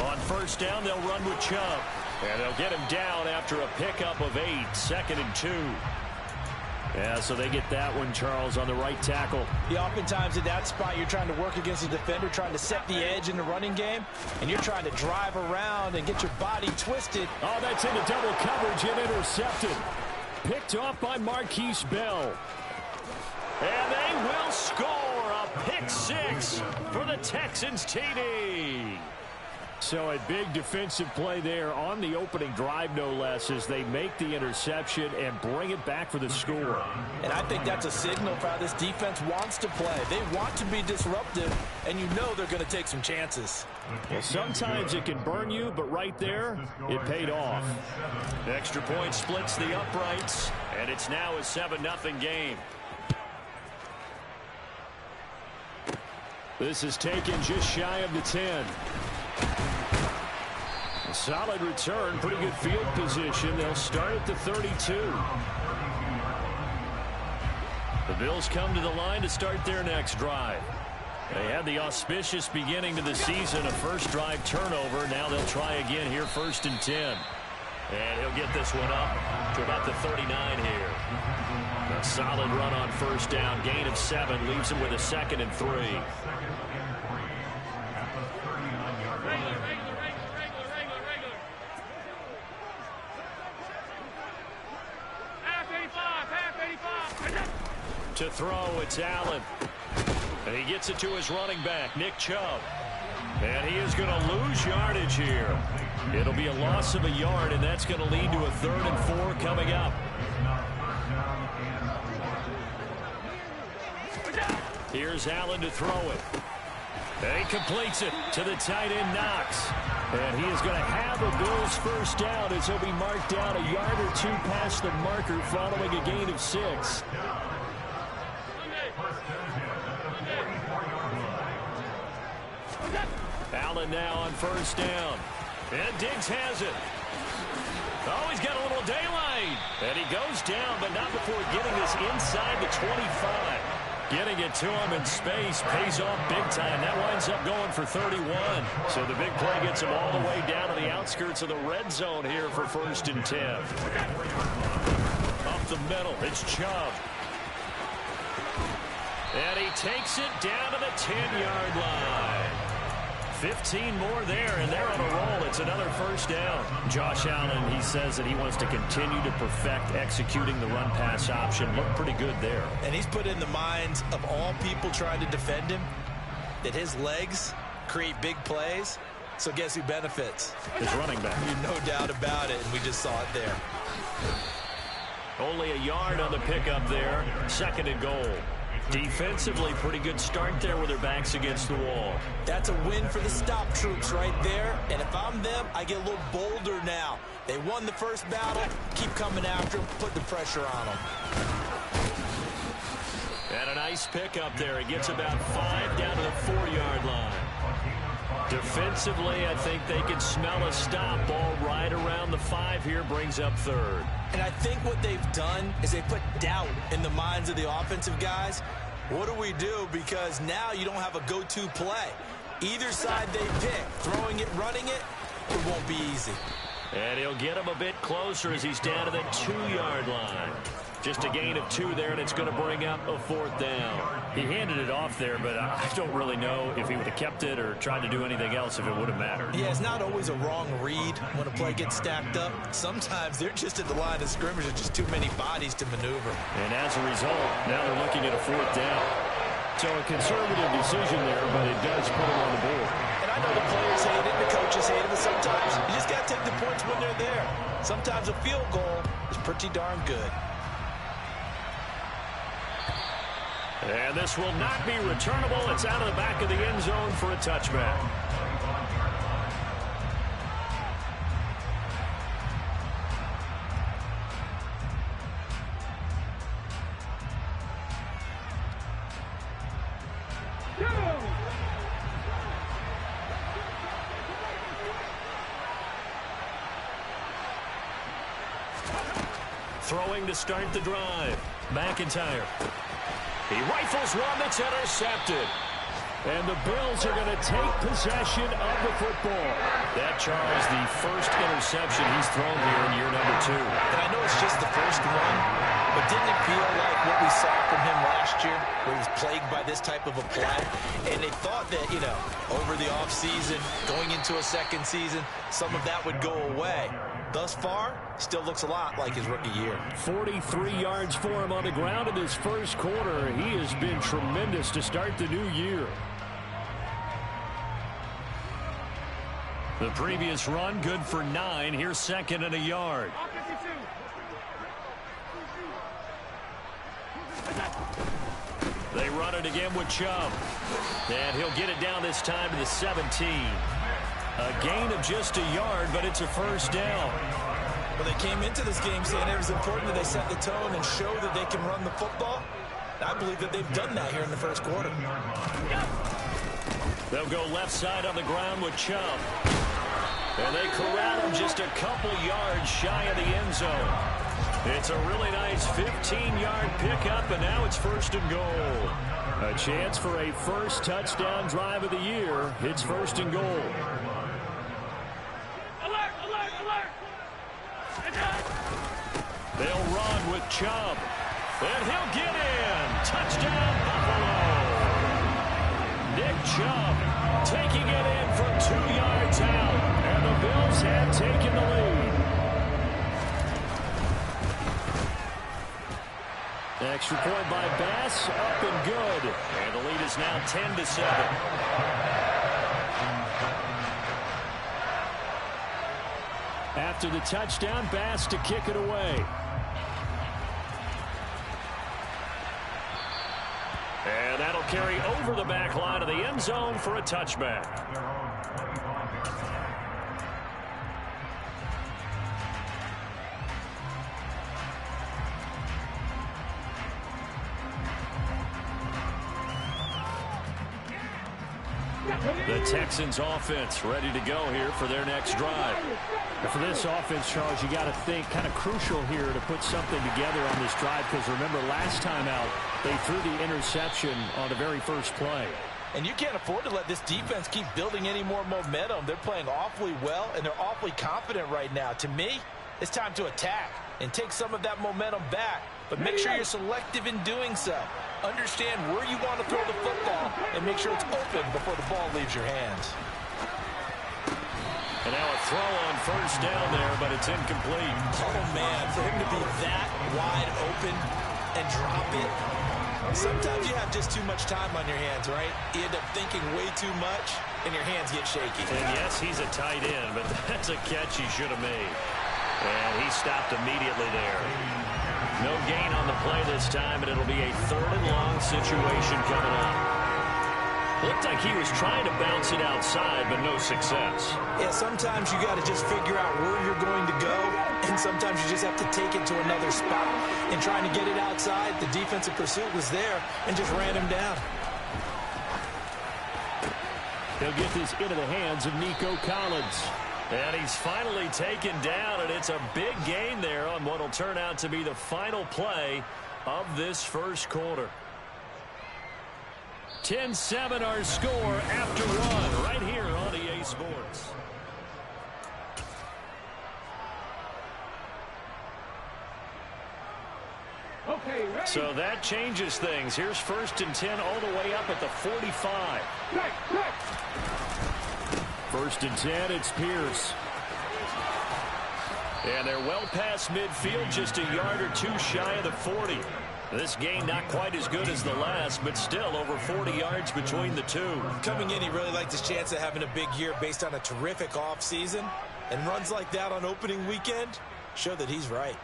On 1st down, they'll run with Chubb. And they'll get him down after a pickup of 8, 2nd and 2. Yeah, so they get that one, Charles, on the right tackle. Yeah, oftentimes in that spot, you're trying to work against a defender, trying to set the edge in the running game, and you're trying to drive around and get your body twisted. Oh, that's into double coverage and intercepted. Picked off by Marquise Bell. And they will score a pick 6 for the Texans TD. So a big defensive play there on the opening drive, no less, as they make the interception and bring it back for the score. And I think that's a signal for how this defense wants to play. They want to be disruptive, and you know they're going to take some chances. Well, sometimes it can burn you, but right there, it paid off. Extra point splits the uprights, and it's now a 7-0 game. This is taken just shy of the 10. A solid return, pretty good field position. They'll start at the 32. The Bills come to the line to start their next drive. They had the auspicious beginning to the season, a first drive turnover. Now they'll try again here, 1st and 10. And he'll get this one up to about the 39 here. A solid run on 1st down, gain of 7, leaves him with a 2nd and 3. To throw, it's Allen. And he gets it to his running back, Nick Chubb. And he is going to lose yardage here. It'll be a loss of a yard, and that's going to lead to a 3rd and 4 coming up. Here's Allen to throw it. And he completes it to the tight end, Knox. And he is going to have a Bills 1st down as he'll be marked down a yard or 2 past the marker following a gain of 6. Allen now on 1st down. And Diggs has it. Oh, he's got a little daylight. And he goes down, but not before getting this inside the 25. Getting it to him in space pays off big time. That winds up going for 31. So the big play gets him all the way down to the outskirts of the red zone here for 1st and 10. Up the middle, it's Chubb. And he takes it down to the 10-yard line. 15 more there, and they're on a roll. It's another 1st down. Josh Allen, he says that he wants to continue to perfect executing the run-pass option. Looked pretty good there. And he's put in the minds of all people trying to defend him that his legs create big plays. So guess who benefits? His running back. No doubt about it, and we just saw it there. Only a yard on the pickup there. 2nd and goal. Defensively, pretty good start there with their backs against the wall. That's a win for the stop troops right there. And if I'm them, I get a little bolder now. They won the first battle. Keep coming after them. Put the pressure on them. And a nice pickup there. He gets about 5 down to the 4-yard line. Defensively, I think they can smell a stop. Ball right around the 5 here, brings up 3rd. And I think what they've done is they put doubt in the minds of the offensive guys. What do we do? Because now you don't have a go-to play. Either side they pick, throwing it, running it, it won't be easy. And he'll get him a bit closer as he's down to the 2-yard line. Just a gain of 2 there, and it's going to bring up a 4th down. He handed it off there, but I don't really know if he would have kept it or tried to do anything else if it would have mattered. Yeah, it's not always a wrong read when a play gets stacked up. Sometimes they're just at the line of scrimmage with just too many bodies to maneuver. And as a result, now they're looking at a 4th down. So a conservative decision there, but it does put him on the board. And I know the players hate it, the coaches hate it, but sometimes you just got to take the points when they're there. Sometimes a field goal is pretty darn good. And this will not be returnable. It's out of the back of the end zone for a touchback. Throwing to start the drive. McIntyre. He rifles one that's intercepted. And the Bills are going to take possession of the football. That, Charles, the first interception he's thrown here in year number 2. And I know it's just the first one, but didn't it feel like what we saw from him last year, where he was plagued by this type of a play? And they thought that, you know, over the offseason, going into a second season, some of that would go away. Thus far, still looks a lot like his rookie year. 43 yards for him on the ground in this first quarter. He has been tremendous to start the new year. The previous run, good for 9. Here's 2nd and a yard. They run it again with Chubb. And he'll get it down this time to the 17. A gain of just a yard, but it's a first down. Well, they came into this game saying it was important that they set the tone and show that they can run the football. I believe that they've done that here in the first quarter. They'll go left side on the ground with Chubb. And they corral him just a couple yards shy of the end zone. It's a really nice 15-yard pickup, and now it's 1st and goal. A chance for a first touchdown drive of the year. It's 1st and goal. Alert, alert, alert! They'll run with Chubb. And he'll get in. Touchdown, Buffalo. Nick Chubb taking it in from 2 yards out. And the Bills have taken the lead. Extra point by Bass, up and good. And the lead is now 10-7. After the touchdown, Bass to kick it away. And that'll carry over the back line of the end zone for a touchback. The Texans offense ready to go here for their next drive. And for this offense, Charles, you got to think kind of crucial here to put something together on this drive, because remember last time out they threw the interception on the very first play. And you can't afford to let this defense keep building any more momentum. They're playing awfully well, and they're awfully confident right now. To me, it's time to attack and take some of that momentum back. But make sure you're selective in doing so. Understand where you want to throw the football and make sure it's open before the ball leaves your hands. And now a throw on first down there, but it's incomplete. Oh, man, for him to be that wide open and drop it. Sometimes you have just too much time on your hands, right? You end up thinking way too much, and your hands get shaky. And yes, he's a tight end, but that's a catch he should have made. And he stopped immediately there. No gain on the play this time, and it'll be a 3rd and long situation coming up. Looked like he was trying to bounce it outside, but no success. Yeah, sometimes you got to just figure out where you're going to go and sometimes you just have to take it to another spot. And trying to get it outside, the defensive pursuit was there and just ran him down. He'll get this into the hands of Nico Collins. And he's finally taken down, and it's a big gain there on what will turn out to be the final play of this first quarter. 10-7 our score after one right here on EA Sports. Okay, ready? So that changes things. Here's 1st and 10 all the way up at the 45. Right. 1st and 10, it's Pierce. And they're well past midfield, just a yard or two shy of the 40. This game not quite as good as the last, but still over 40 yards between the two. Coming in, he really liked his chance of having a big year based on a terrific offseason. And runs like that on opening weekend show that he's right.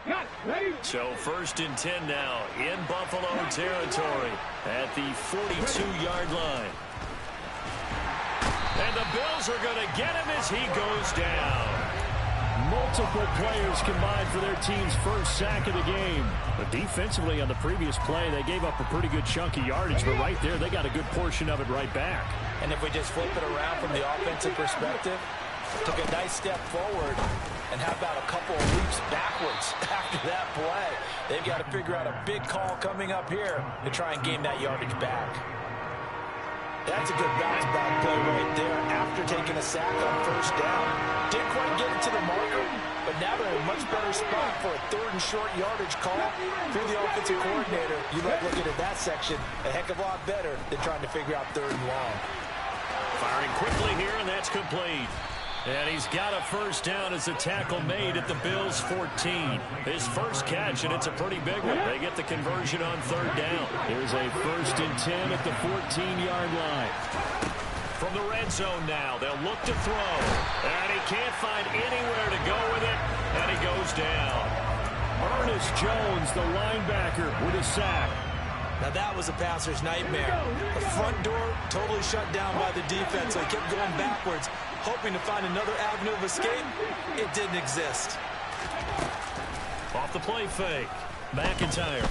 Ready? So 1st and 10 now in Buffalo territory at the 42-yard line. And the Bills are going to get him as he goes down. Multiple players combined for their team's first sack of the game. But defensively on the previous play, they gave up a pretty good chunk of yardage, but right there, they got a good portion of it right back. And if we just flip it around from the offensive perspective, took a nice step forward, and how about a couple of leaps backwards after that play? They've got to figure out a big call coming up here to try and gain that yardage back. That's a good bounce back play right there after taking a sack on 1st down. Didn't quite get it to the marker, but now they're in a much better spot for a 3rd and short yardage call through the offensive coordinator. You like looking at that section a heck of a lot better than trying to figure out 3rd and long. Firing quickly here, and that's complete. And he's got a 1st down as a tackle made at the Bills' 14. His first catch, and it's a pretty big one. They get the conversion on 3rd down. Here's a 1st and 10 at the 14-yard line. From the red zone now, they'll look to throw. And he can't find anywhere to go with it, and he goes down. Ernest Jones, the linebacker, with a sack. Now that was a passer's nightmare. The front door totally shut down by the defense, so he kept going backwards, hoping to find another avenue of escape. It didn't exist. Off the play fake. McIntyre.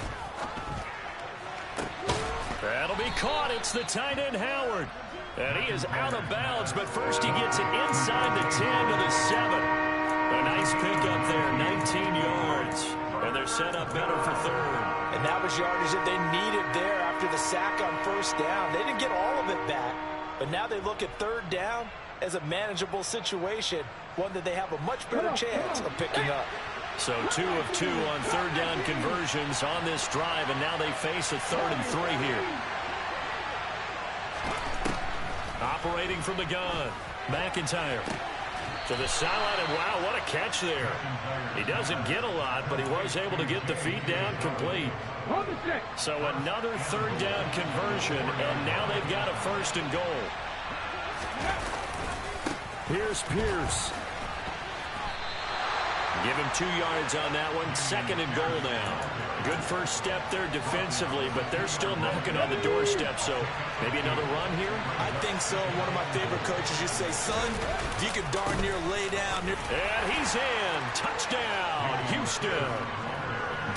That'll be caught. It's the tight end, Howard. And he is out of bounds, but first he gets it inside the 10 to the 7. A nice pickup there, 19 yards. And they're set up better for 3rd. And that was yardage that they needed there after the sack on 1st down. They didn't get all of it back, but now they look at 3rd down as a manageable situation, one that they have a much better chance of picking up. So 2 of 2 on 3rd down conversions on this drive, and now they face a 3rd and 3 here. Operating from the gun, McIntyre. To the sideline, and wow, what a catch there. He doesn't get a lot, but he was able to get the feet down complete. So another 3rd down conversion, and now they've got a 1st and goal. Here's Pierce. Give him 2 yards on that one. 2nd and goal now. Good first step there defensively, but they're still knocking on the doorstep, so maybe another run here? I think so. One of my favorite coaches used to say, son, if you could darn near lay down. And he's in. Touchdown, Houston.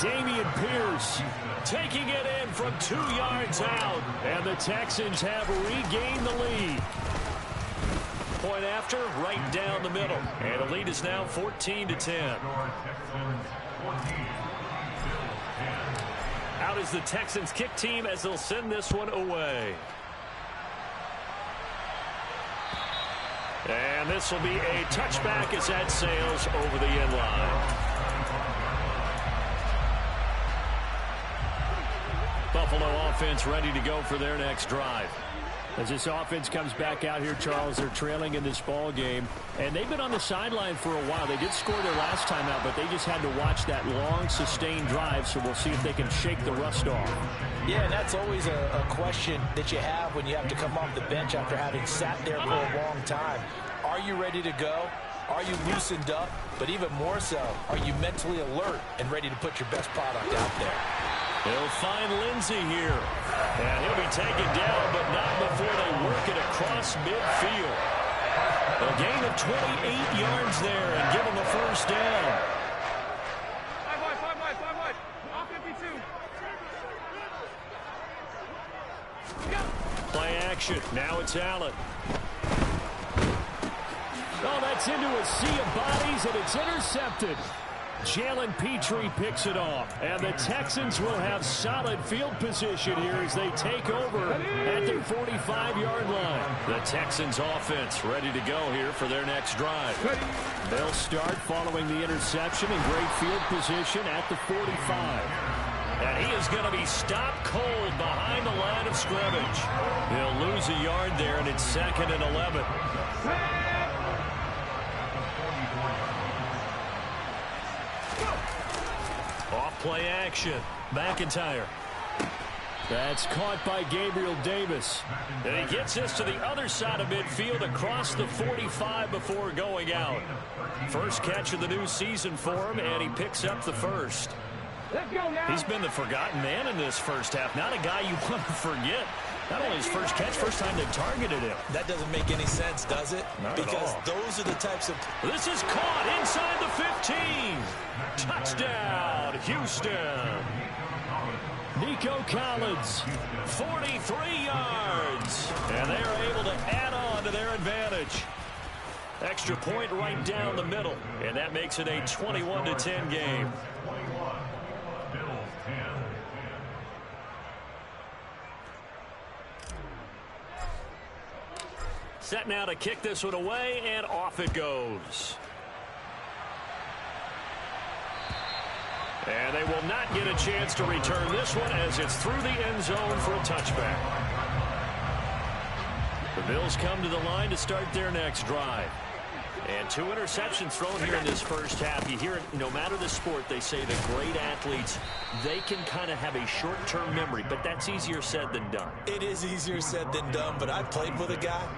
Damian Pierce taking it in from 2 yards out, and the Texans have regained the lead. Point after, right down the middle. And the lead is now 14-10. Out is the Texans kick team as they'll send this one away. And this will be a touchback as that sails over the end line. Buffalo offense ready to go for their next drive. As this offense comes back out here, Charles, they're trailing in this ball game, and they've been on the sideline for a while. They did score their last time out, but they just had to watch that long, sustained drive, so we'll see if they can shake the rust off. Yeah, and that's always a question that you have when you have to come off the bench after having sat there for a long time. Are you ready to go? Are you loosened up? But even more so, are you mentally alert and ready to put your best product out there? He'll find Lindsey here. And he'll be taken down, but not before they work it across midfield. A gain of 28 yards there and give him a 1st down. action. Now it's Allen. Oh, that's into a sea of bodies, and it's intercepted. Jalen Petrie picks it off. And the Texans will have solid field position here as they take over at their 45-yard line. The Texans offense ready to go here for their next drive. They'll start following the interception in great field position at the 45. And he is going to be stopped cold behind the line of scrimmage. He'll lose a yard there, and it's 2nd and 11. Off-play action. McIntyre. That's caught by Gabriel Davis. And he gets this to the other side of midfield across the 45 before going out. First catch of the new season for him, and he picks up the first. He's been the forgotten man in this first half. Not a guy you want to forget. Not only his first catch, first time they targeted him. That doesn't make any sense, does it? Not because at all. Those are the types of... This is caught inside the 15. Touchdown, Houston. Nico Collins, 43 yards. And they are able to add on to their advantage. Extra point right down the middle. And that makes it a 21-10 game. Set now to kick this one away, and off it goes. And they will not get a chance to return this one as it's through the end zone for a touchback. The Bills come to the line to start their next drive. And 2 interceptions thrown here in this first half. You hear it, no matter the sport, they say the great athletes, they can kind of have a short-term memory, but that's easier said than done. It is easier said than done, but I played with a guy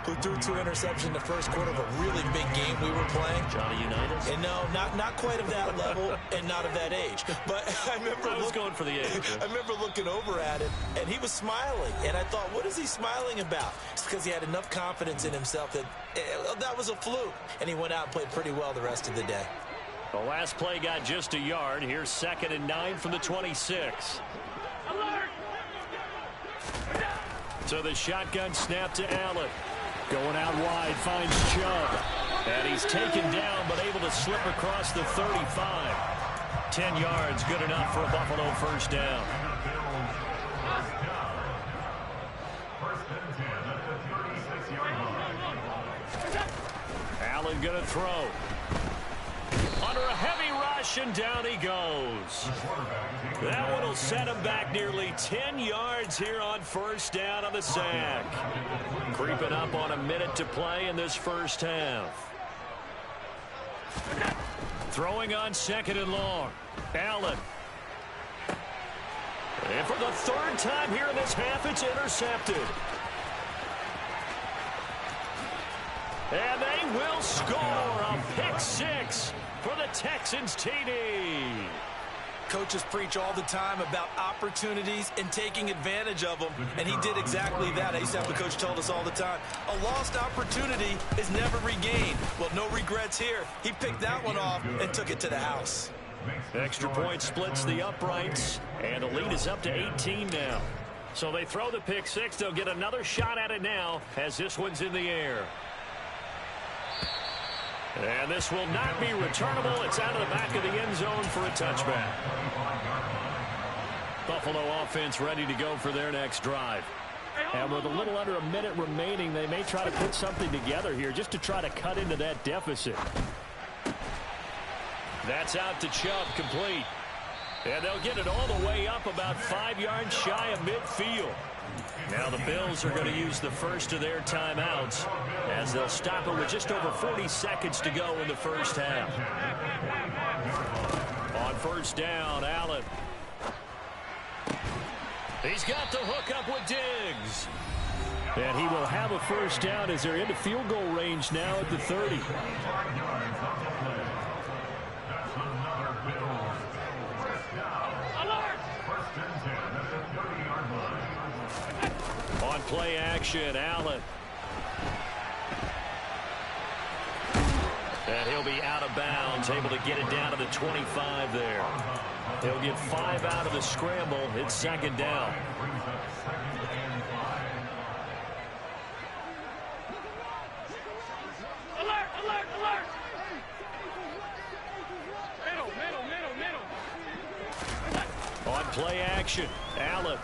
who threw 2 interceptions in the first quarter of a really big game we were playing. Johnny Unitas? And no, not quite of that level and not of that age. But I remember I was going for the age. I remember looking over at him, and he was smiling. And I thought, what is he smiling about? It's because he had enough confidence in himself that that was a fluke. And he went out and played pretty well the rest of the day. The last play got just a yard. Here's 2nd and 9 from the 26. Alert! So the shotgun snap to Allen. Going out wide, finds Chubb. And he's taken down, but able to slip across the 35. 10 yards, good enough for a Buffalo first down. Allen going to throw. Under a heavy rush, and down he goes. That one will set him back nearly 10 yards here on first down on the sack. Creeping up on a minute to play in this first half. Throwing on 2nd and long. Allen. And for the 3rd time here in this half, it's intercepted. And they will score a pick 6 for the Texans TD. Coaches preach all the time about opportunities and taking advantage of them, and he did exactly that. I used to have the coach told us all the time, a lost opportunity is never regained. Well, no regrets here. He picked that one off and took it to the house. Extra point splits the uprights, and the lead is up to 18 now. So they throw the pick 6. They'll get another shot at it now as this one's in the air. And this will not be returnable. It's out of the back of the end zone for a touchback. Buffalo offense ready to go for their next drive. And with a little under a minute remaining, they may try to put something together here just to try to cut into that deficit. That's out to Chubb, complete. And they'll get it all the way up about 5 yards shy of midfield. Now the Bills are going to use the first of their timeouts as they'll stop it with just over 40 seconds to go in the first half. On first down, Allen. He's got the hook up with Diggs. And he will have a first down as they're into field goal range now at the 30. On play action, Allen. And he'll be out of bounds, able to get it down to the 25 there. He'll get 5 out of the scramble. It's 2nd down. On play action, Allen.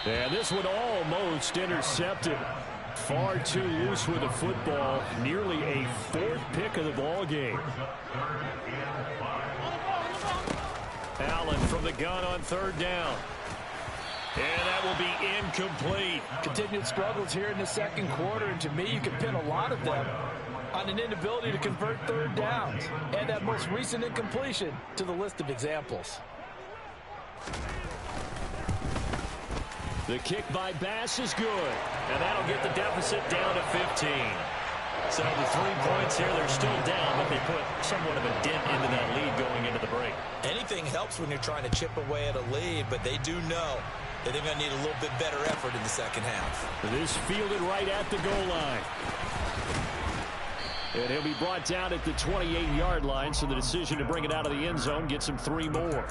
And this one almost intercepted. Far too loose with the football. Nearly a fourth pick of the ball game. Allen from the gun on third down. And that will be incomplete. Continued struggles here in the second quarter, and to me, you can pin a lot of them on an inability to convert third downs. And that most recent incompletion to the list of examples. The kick by Bass is good. And that'll get the deficit down to 15. So the 3 points here, they're still down, but they put somewhat of a dent into that lead going into the break. Anything helps when you're trying to chip away at a lead, but they do know that they're going to need a little bit better effort in the second half. This fielded right at the goal line. And he'll be brought down at the 28-yard line, so the decision to bring it out of the end zone gets him 3 more.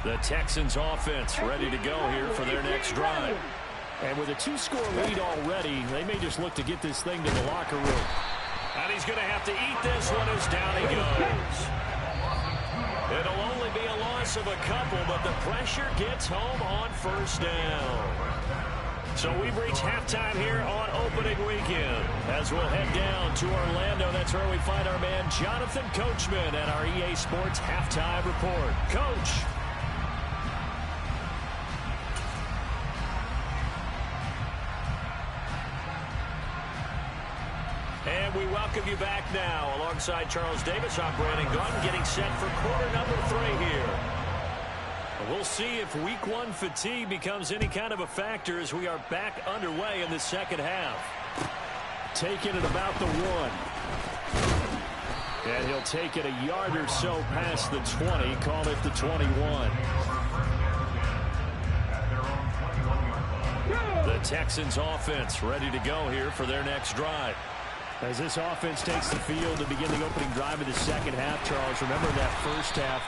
The Texans offense ready to go here for their next drive. And with a 2-score lead already, they may just look to get this thing to the locker room. And he's going to have to eat this one as down he goes. It'll only be a loss of a couple, but the pressure gets home on first down. So we've reached halftime here on opening weekend. As we'll head down to Orlando, that's where we find our man Jonathan Coachman at our EA Sports Halftime Report. Coach. And we welcome you back now. Alongside Charles Davis, I'm Brandon Gunn, getting set for quarter number 3 here. We'll see if week 1 fatigue becomes any kind of a factor as we are back underway in the second half. Taking it about the 1. And he'll take it a yard or so past the 20, call it the 21. The Texans offense ready to go here for their next drive. As this offense takes the field to begin the opening drive of the second half, Charles, remember that first half,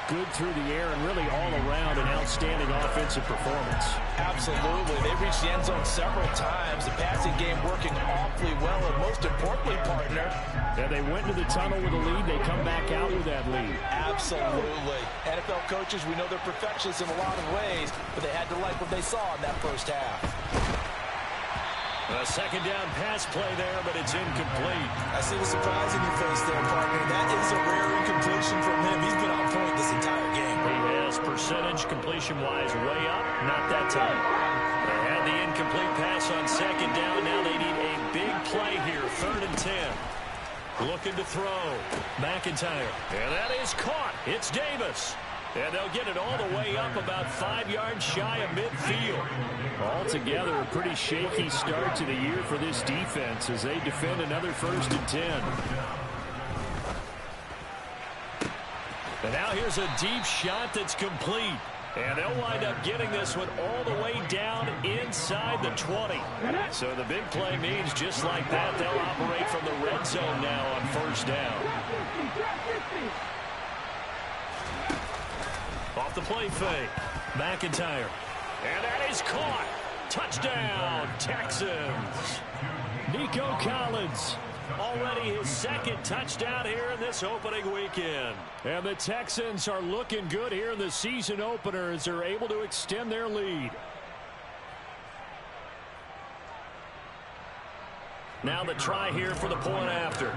good through the air and really all around an outstanding offensive performance. Absolutely. They reached the end zone several times. The passing game working awfully well, and most importantly, partner. Yeah, they went to the tunnel with a lead. They come back out with that lead. Absolutely. NFL coaches, we know they're perfectionists in a lot of ways, but they had to like what they saw in that first half. A second down pass play there, but it's incomplete. I see the surprise in your face there, partner. That is a rare incompletion from him. He's been on point this entire game. He has percentage completion-wise way up. Not that time. They had the incomplete pass on second down. Now they need a big play here. 3rd and 10. Looking to throw. McIntyre. And that is caught. It's Davis. And they'll get it all the way up about 5 yards shy of midfield. Altogether, a pretty shaky start to the year for this defense as they defend another 1st and 10. And now here's a deep shot that's complete. And they'll wind up getting this one all the way down inside the 20. So the big play means just like that, they'll operate from the red zone now on 1st down. Off the play fake. McIntyre. And that is caught. Touchdown, Texans. Nico Collins. Already his 2nd touchdown here in this opening weekend. And the Texans are looking good here in the season opener as they're able to extend their lead. Now the try here for the point after.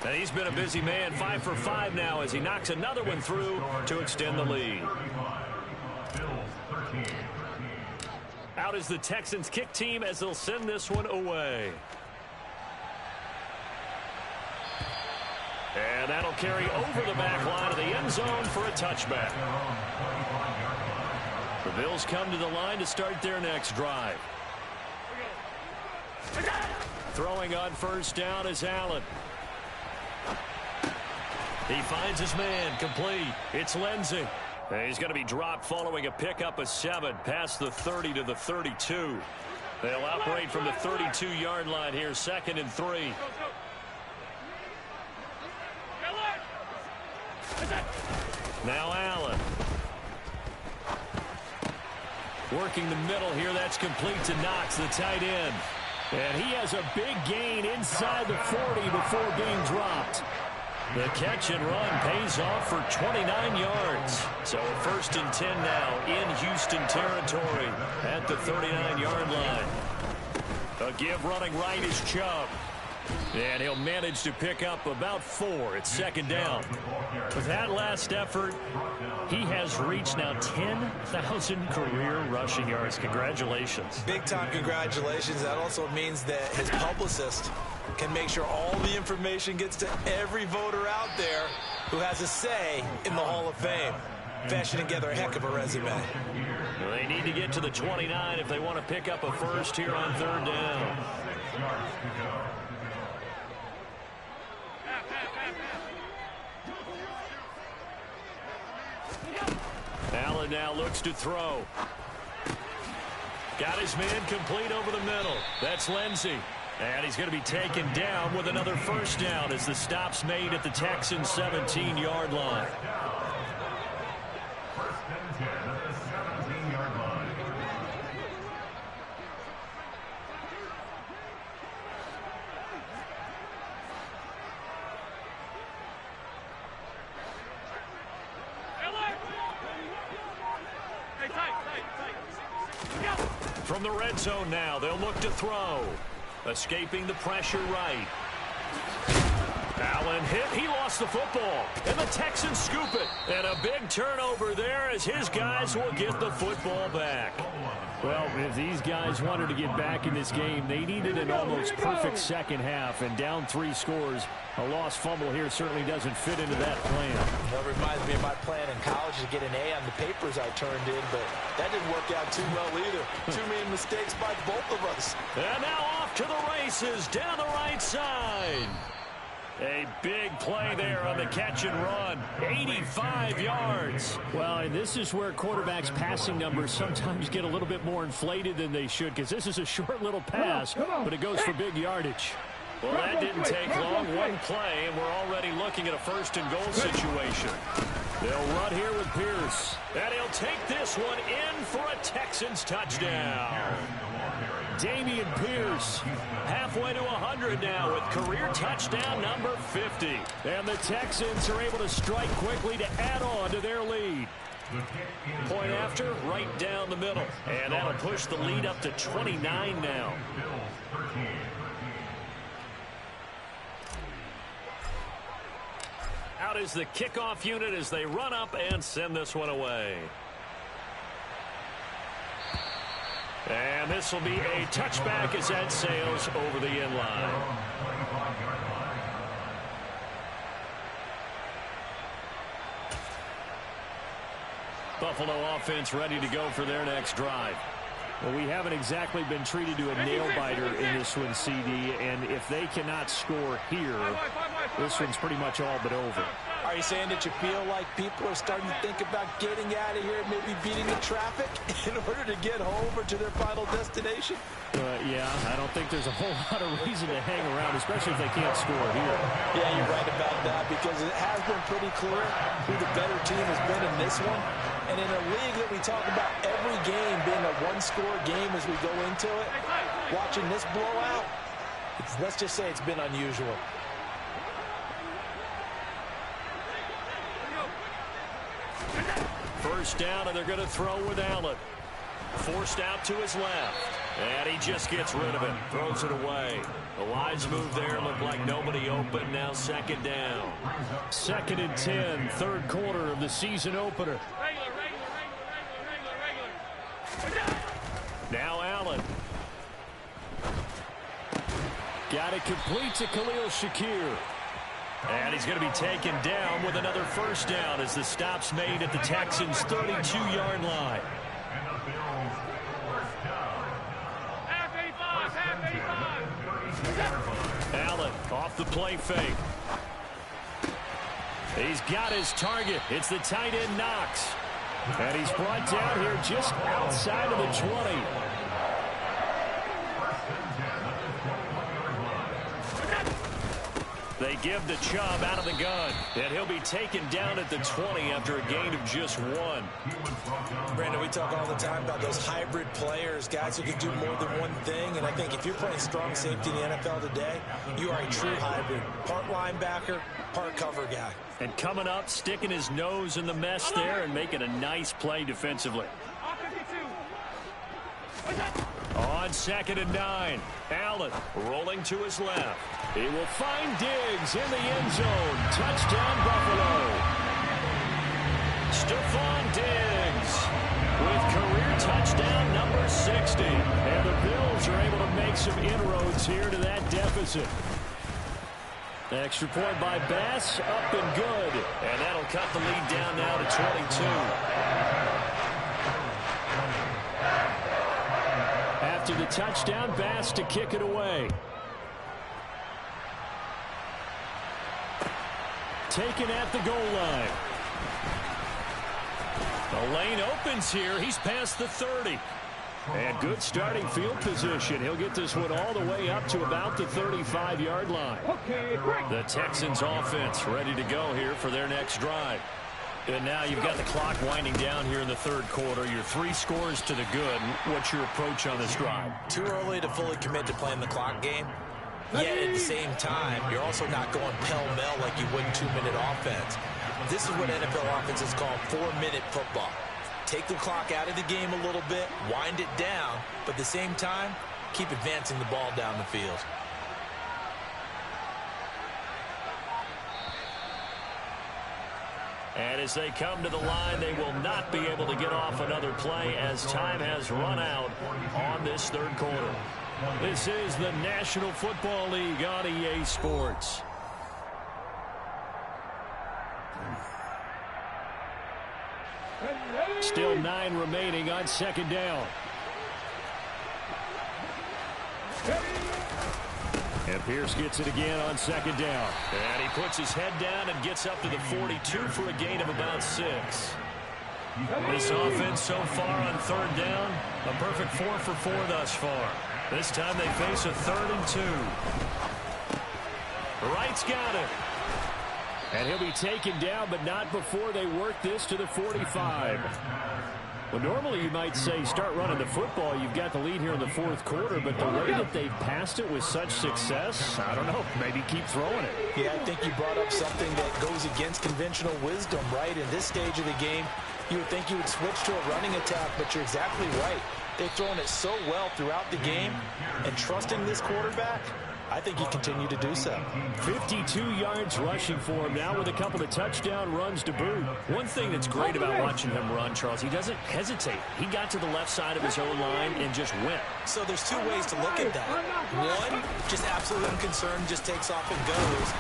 And he's been a busy man, 5 for 5 now as he knocks another one through to extend the lead. Out is the Texans kick team as they'll send this one away. And that'll carry over the back line of the end zone for a touchback. The Bills come to the line to start their next drive. Throwing on 1st down is Allen. He finds his man, complete. It's Lindsey. And he's going to be dropped following a pickup of 7 past the 30 to the 32. They'll operate from the 32-yard line here, 2nd and 3. Now Allen. Working the middle here, that's complete to Knox, the tight end. And he has a big gain inside the 40 before being dropped. The catch and run pays off for 29 yards. So 1st and 10 now in Houston territory at the 39-yard line. A give running right is Chubb. And he'll manage to pick up about 4 at 2nd down. With that last effort, he has reached now 10,000 career rushing yards. Congratulations. Big-time congratulations. That also means that his publicist can make sure all the information gets to every voter out there who has a say in the Hall of Fame. Fashioning together a heck of a resume. Well, they need to get to the 29 if they want to pick up a first here on 3rd down. Allen now looks to throw. Got his man complete over the middle. That's Lindsey. And he's going to be taken down with another 1st down as the stop's made at the Texans' 17-yard line. 1st and 10 at the 17-yard line. From the red zone now, they'll look to throw. Escaping the pressure right. Allen hit. He lost the football. And the Texans scoop it. And a big turnover there as his guys will get the football back. Well, if these guys wanted to get back in this game, they needed an almost perfect second half. And down 3 scores, a lost fumble here certainly doesn't fit into that plan. That reminds me of my plan in college to get an A on the papers I turned in, but that didn't work out too well either. Too many mistakes by both of us. And now off to the races down the right side. A big play there on the catch and run. 85 yards. Well, and this is where quarterbacks' passing numbers sometimes get a little bit more inflated than they should, because this is a short little pass, but it goes for big yardage. Well, that didn't take long. One play, and we're already looking at a 1st and goal situation. They'll run here with Pierce. And he'll take this one in for a Texans touchdown. Dameon Pierce halfway to 100 now with career touchdown number 50. And the Texans are able to strike quickly to add on to their lead. Point after, right down the middle. And that'll push the lead up to 29 now. Out is the kickoff unit as they run up and send this one away. And this will be a touchback as that sails over the end line. Buffalo offense ready to go for their next drive. Well, we haven't exactly been treated to a nail-biter in this one, CD, and if they cannot score here, this one's pretty much all but over. Are you saying that you feel like people are starting to think about getting out of here, maybe beating the traffic in order to get home or to their final destination? Yeah, I don't think there's a whole lot of reason to hang around, especially if they can't score here. Yeah, you're right about that, because it has been pretty clear who the better team has been in this one. And in a league that we talk about every game being a one-score game as we go into it, watching this blowout, let's just say it's been unusual. First down, and they're going to throw with Allen. Forced out to his left. And he just gets rid of it. Throws it away. The lines move there. Look like nobody open. Now 2nd down. 2nd and 10, 3rd quarter of the season opener. Now Allen. Got it complete to Khalil Shakir. And he's going to be taken down with another 1st down as the stop's made at the Texans' 32-yard line. Allen off the play fake. He's got his target. It's the tight end Knox. And he's brought down here just outside of the 20. They give the Chubb out of the gun, and he'll be taken down at the 20 after a gain of just 1. Brandon, we talk all the time about those hybrid players, guys who can do more than one thing, and I think if you're playing strong safety in the NFL today, you are a true hybrid. Part linebacker, part cover guy. And coming up, sticking his nose in the mess there and making a nice play defensively. On 2nd and 9, Allen rolling to his left. He will find Diggs in the end zone. Touchdown, Buffalo. Stephon Diggs with career touchdown number 60. And the Bills are able to make some inroads here to that deficit. Extra point by Bass, up and good. And that'll cut the lead down now to 22. After the touchdown, Bass to kick it away. Taken at the goal line. The lane opens here. He's past the 30. And good starting field position. He'll get this one all the way up to about the 35-yard line. The Texans offense ready to go here for their next drive. And now you've got the clock winding down here in the third quarter. Your 3 scores to the good. What's your approach on this drive? Too early to fully commit to playing the clock game. Yet at the same time, you're also not going pell-mell like you would in 2-minute offense. This is what NFL offenses call 4-minute football. Take the clock out of the game a little bit, wind it down, but at the same time, keep advancing the ball down the field. And as they come to the line, they will not be able to get off another play as time has run out on this third quarter. This is the National Football League on EA Sports. Still 9 remaining on 2nd down. And Pierce gets it again on 2nd down. And he puts his head down and gets up to the 42 for a gain of about 6. This offense so far on 3rd down, a perfect 4 for 4 thus far. This time they face a 3rd and 2. Wright's got it. And he'll be taken down, but not before they work this to the 45. Well, normally you might say start running the football. You've got the lead here in the 4th quarter, but the way that they've passed it with such success, I don't know, maybe keep throwing it. Yeah, I think you brought up something that goes against conventional wisdom, right? In this stage of the game, you would think you would switch to a running attack, but you're exactly right. They've thrown it so well throughout the game, and trusting this quarterback, I think he continued to do so. 52 yards rushing for him now with a couple of touchdown runs to boot. One thing that's great about watching him run, Charles, he doesn't hesitate. He got to the left side of his own line and just went. So there's 2 ways to look at that. One, just absolutely unconcerned, just takes off and goes.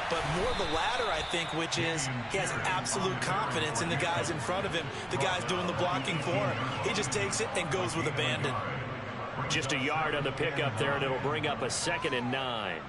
But more the latter, I think, which is he has absolute confidence in the guys in front of him, the guys doing the blocking for him. He just takes it and goes with abandon. Just a yard on the pickup there, and it'll bring up a 2nd and 9.